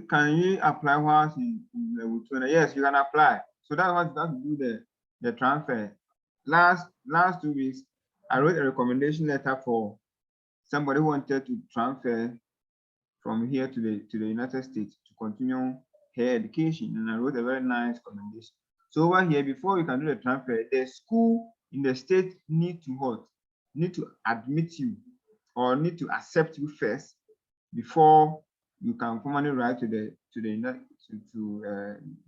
[SPEAKER 1] Can you apply whilst in level 2? Yes, you can apply. So that's what you have to do the transfer. Last 2 weeks, I wrote a recommendation letter for somebody who wanted to transfer from here to the United States to continue her education, and I wrote a very nice recommendation. So over here, before you can do the transfer, the school in the state need to admit you or need to accept you first before you can formally write to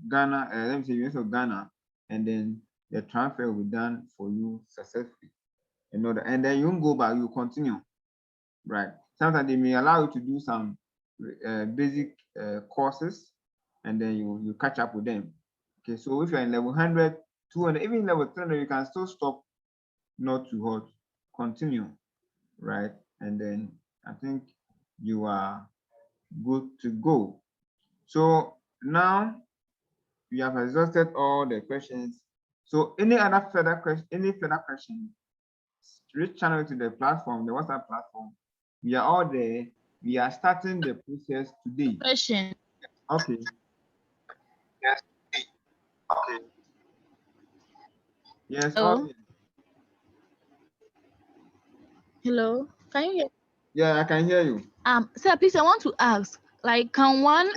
[SPEAKER 1] Ghana, let me say University of Ghana, and then the transfer will be done for you successfully. And then you won't go back, you continue, right? Sometimes they may allow you to do some basic courses, and then you catch up with them. Okay, so if you're in level 100, 200, even level 300, you can still stop, not to hurt, continue, right? And then I think you are good to go. So now we have exhausted all the questions. So any further question, reach channel to the platform, the WhatsApp platform. We are all there. We are starting the process today.
[SPEAKER 7] Question.
[SPEAKER 1] Okay. Yes. Okay. Yes.
[SPEAKER 7] Hello.
[SPEAKER 1] Okay.
[SPEAKER 7] Hello. Can you hear?
[SPEAKER 1] Yeah, I can hear you.
[SPEAKER 7] Sir, please, I want to ask, like, can one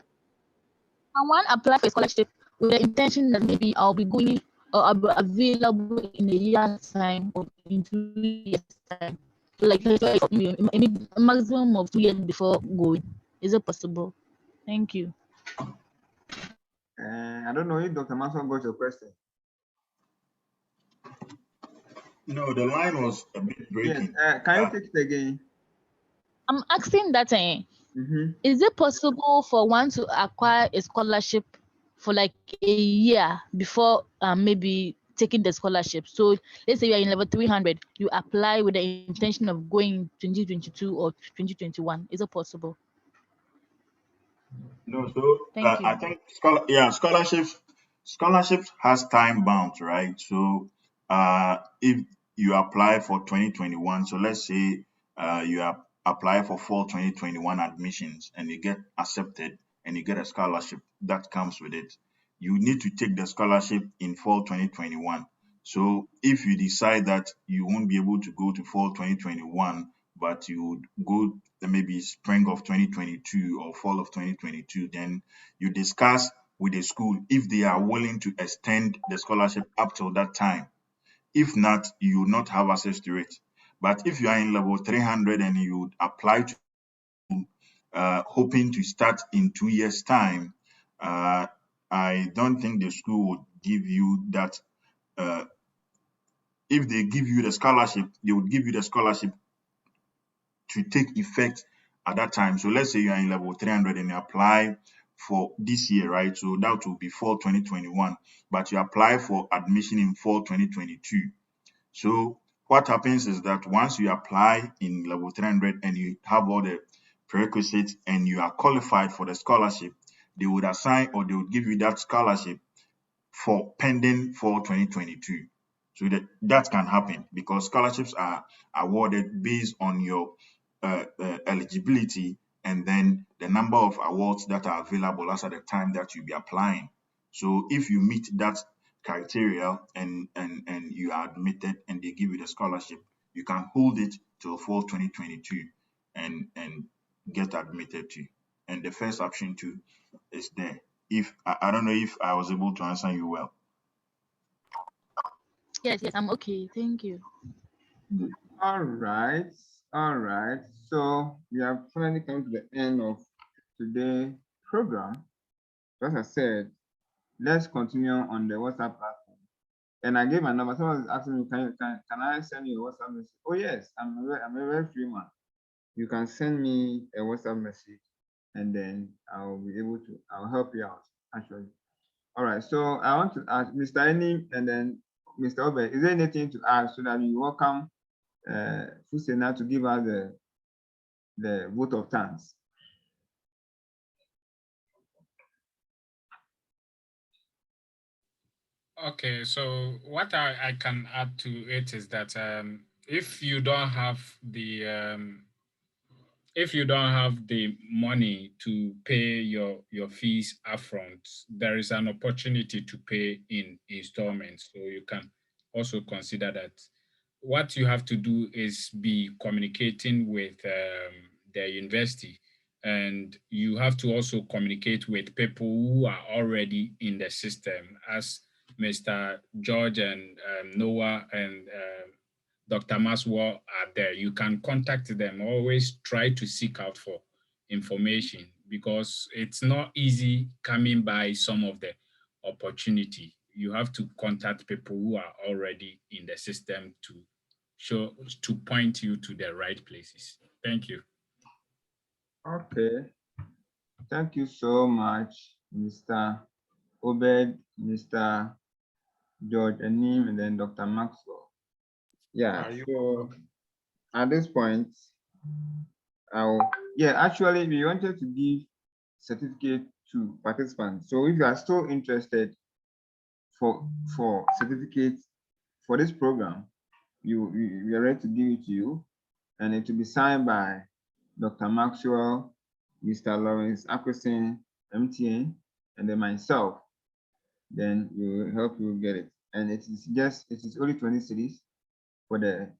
[SPEAKER 7] apply for a scholarship with the intention that maybe I'll be going or I'll be available in a year's time or in 2 years' time? Like, a maximum of 2 years before going. Is it possible? Thank you.
[SPEAKER 1] I don't know if Dr. Manson got your question.
[SPEAKER 5] No, the line was a bit breaking.
[SPEAKER 1] Yes. Can you take it again?
[SPEAKER 7] I'm asking that is it possible for one to acquire a scholarship for like a year before maybe taking the scholarship? So let's say you are in level 300, you apply with the intention of going 2022 or 2021. Is it possible?
[SPEAKER 5] No, so
[SPEAKER 7] Thank you.
[SPEAKER 5] I think scholarships has time bound, right? So if you apply for 2021, so let's say you apply for fall 2021 admissions and you get accepted and you get a scholarship that comes with it, you need to take the scholarship in fall 2021. So if you decide that you won't be able to go to fall 2021, but you would go maybe spring of 2022 or fall of 2022, then you discuss with the school if they are willing to extend the scholarship up till that time. If not, you will not have access to it. But if you are in level 300 and you would apply to hoping to start in 2 years' time, I don't think the school would give you that. If they give you the scholarship, they would give you the scholarship to take effect at that time. So let's say you are in level 300 and you apply for this year, right? So that will be fall 2021, but you apply for admission in fall 2022. So what happens is that once you apply in level 300 and you have all the prerequisites and you are qualified for the scholarship, they would assign or they would give you that scholarship for pending for 2022. So that can happen because scholarships are awarded based on your eligibility and then the number of awards that are available as at the time that you be applying. So if you meet that criteria and you are admitted and they give you the scholarship, you can hold it till fall 2022 and get admitted to. And the first option too is there. If I don't know if I was able to answer you well.
[SPEAKER 7] Yes, I'm okay. Thank you.
[SPEAKER 1] All right. So we have finally come to the end of today's program. As I said, let's continue on the WhatsApp platform. And I gave my number. Someone was asking me, can I send you a WhatsApp message? Oh yes, I'm a very free man. You can send me a WhatsApp message, and then I'll help you out actually. All right. So I want to ask Mr. Eni and then Mr. Obed, is there anything to add so that we welcome Fusena to give us the vote of thanks?
[SPEAKER 6] Okay, so what I can add to it is that if you don't have the money to pay your fees upfront, there is an opportunity to pay in installments. So you can also consider that. What you have to do is be communicating with the university, and you have to also communicate with people who are already in the system, as Mr. George and Noah and Dr. Maswell are there. You can contact them. Always try to seek out for information because it's not easy coming by some of the opportunity. You have to contact people who are already in the system to point you to the right places. Thank you.
[SPEAKER 1] Okay. Thank you so much, Mr. Obed, Mr. George Anim, and then Dr. Maxwell. Yeah, so at this point, actually, we wanted to give certificate to participants. So if you are still interested for certificates for this program, we are ready to give it to you, and it will be signed by Dr. Maxwell, Mr. Lawrence Akwesen, MTN, and then myself. Then we will help you get it. And it is only 20 cedis for the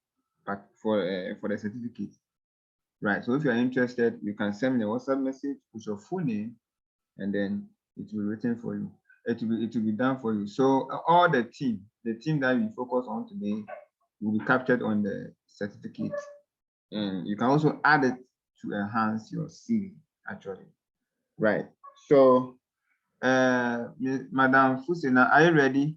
[SPEAKER 1] certificate. Right. So if you are interested, you can send me a WhatsApp message with your full name, and then it will be written for you. It will be done for you. So all the team that we focus on today will be captured on the certificate, and you can also add it to enhance your CV actually. Right. So Madam Fusena, are you ready?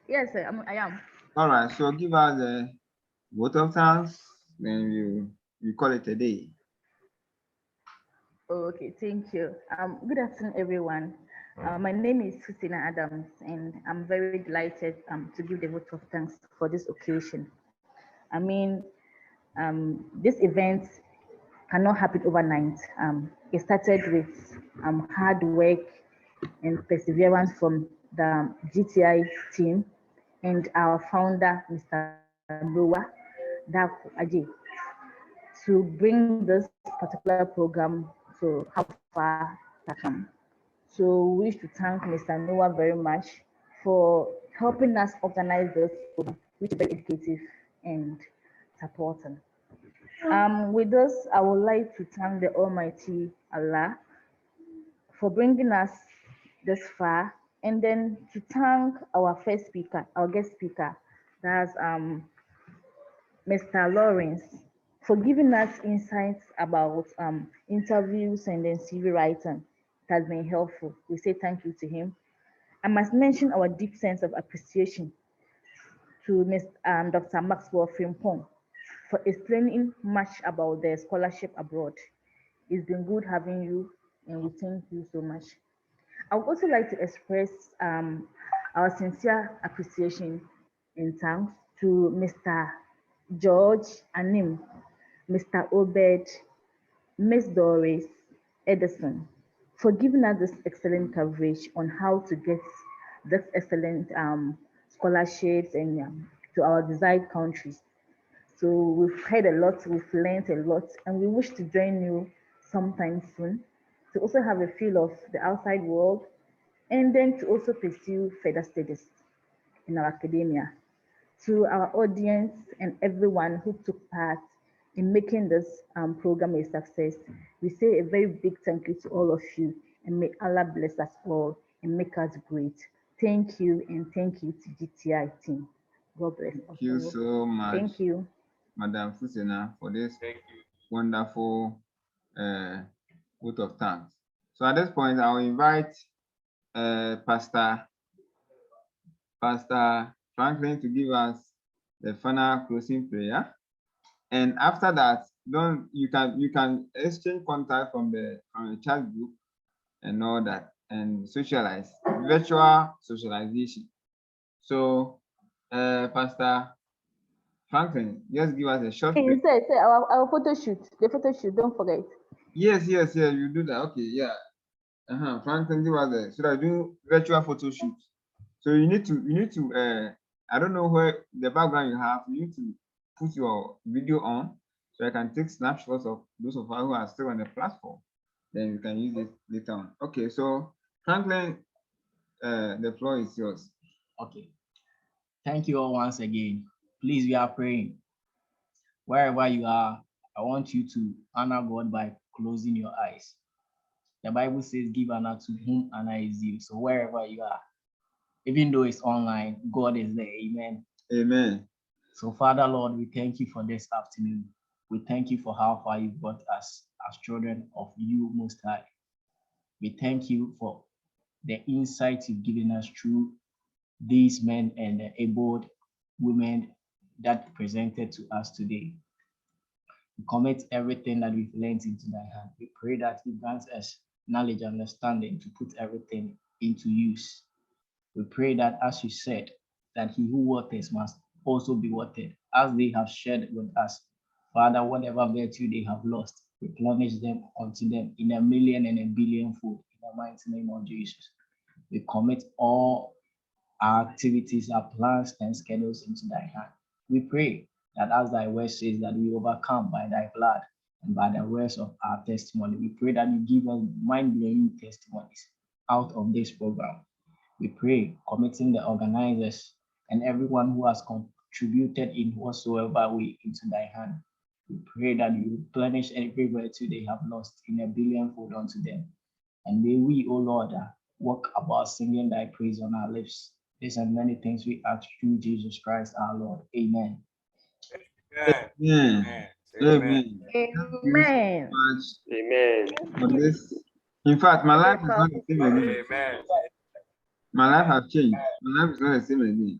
[SPEAKER 7] Yes, sir, I am.
[SPEAKER 1] All right. So give us a vote of thanks, then you call it a day.
[SPEAKER 7] Okay, thank you. Good afternoon, everyone. My name is Fusena Adams, and I'm very delighted to give the vote of thanks for this occasion. I mean, this event cannot happen overnight. It started with hard work and perseverance from the GTI team and our founder, Mr. Noah Daku Aji, to bring this particular program to how far it has come. So we wish to thank Mr. Noah very much for helping us organize this program, which is very educative and supporting. With this, I would like to thank the Almighty Allah for bringing us this far, and then to thank our first speaker, our guest speaker, that's Mr. Lawrence, for giving us insights about interviews and then CV writing. It has been helpful. We say thank you to him. I must mention our deep sense of appreciation to Dr. Maxwell Frimpong for explaining much about the scholarship abroad. It's been good having you, and we thank you so much. I would also like to express our sincere appreciation and thanks to Mr. George Anim, Mr. Obed, Ms. Doris Edison, for giving us this excellent coverage on how to get this excellent scholarships and to our desired countries. So we've heard a lot, we've learned a lot, and we wish to join you sometime soon to also have a feel of the outside world, and then to also pursue further studies in our academia. To our audience and everyone who took part in making this program a success, we say a very big thank you to all of you, and may Allah bless us all and make us great. Thank you, and thank you to GTI team. God bless us
[SPEAKER 1] Thank you
[SPEAKER 7] all.
[SPEAKER 1] so much,
[SPEAKER 7] Thank you.
[SPEAKER 1] Madam Fusena, for this wonderful vote of thanks. So at this point, I'll invite Pastor Franklin to give us the final closing prayer, and after that, you can exchange contact from the chat group and all that, and socialize, virtual socialization. So, Pastor Franklin, just give us a short.
[SPEAKER 7] Hey, say our photo shoot, the photo shoot. Don't forget.
[SPEAKER 1] Yes, you do that. Okay, yeah. Franklin, give us a, should I do virtual photo shoot? So you need to I don't know where the background you have, you need to put your video on so I can take snapshots of those of us who are still on the platform. Then you can use it later on. Okay, so Franklin, the floor is yours.
[SPEAKER 8] Okay. Thank you all once again. Please, we are praying. Wherever you are, I want you to honor God by closing your eyes. The Bible says, give honor to whom honor is due. So wherever you are, even though it's online, God is there. Amen.
[SPEAKER 1] Amen.
[SPEAKER 8] So Father, Lord, we thank you for this afternoon. We thank you for how far you've brought us as children of you Most High. We thank you for the insight you've given us through these men and the able women that presented to us today. We commit everything that we've learned into thy hand. We pray that you grant us knowledge and understanding to put everything into use. We pray that, as you said, that he who waters must also be watered, as they have shared with us. Father, whatever virtue they have lost, replenish them unto them in a million and a billion fold, in the mighty name of Jesus. We commit all our activities, our plans and schedules into thy hand. We pray that, as thy word says, that we overcome by thy blood and by the words of our testimony. We pray that you give us mind-blowing testimonies out of this program. We pray, committing the organizers and everyone who has contributed in whatsoever way into thy hand. We pray that you replenish every virtue they have lost in a billionfold unto them. And may we, O Lord, walk about singing thy praise on our lips. These and many things we ask through Jesus Christ our Lord. Amen.
[SPEAKER 1] Amen. Amen.
[SPEAKER 7] Amen.
[SPEAKER 9] Amen.
[SPEAKER 1] For this. In fact, my life is not the same again.
[SPEAKER 9] Amen.
[SPEAKER 1] My life has changed. My life is not the same again.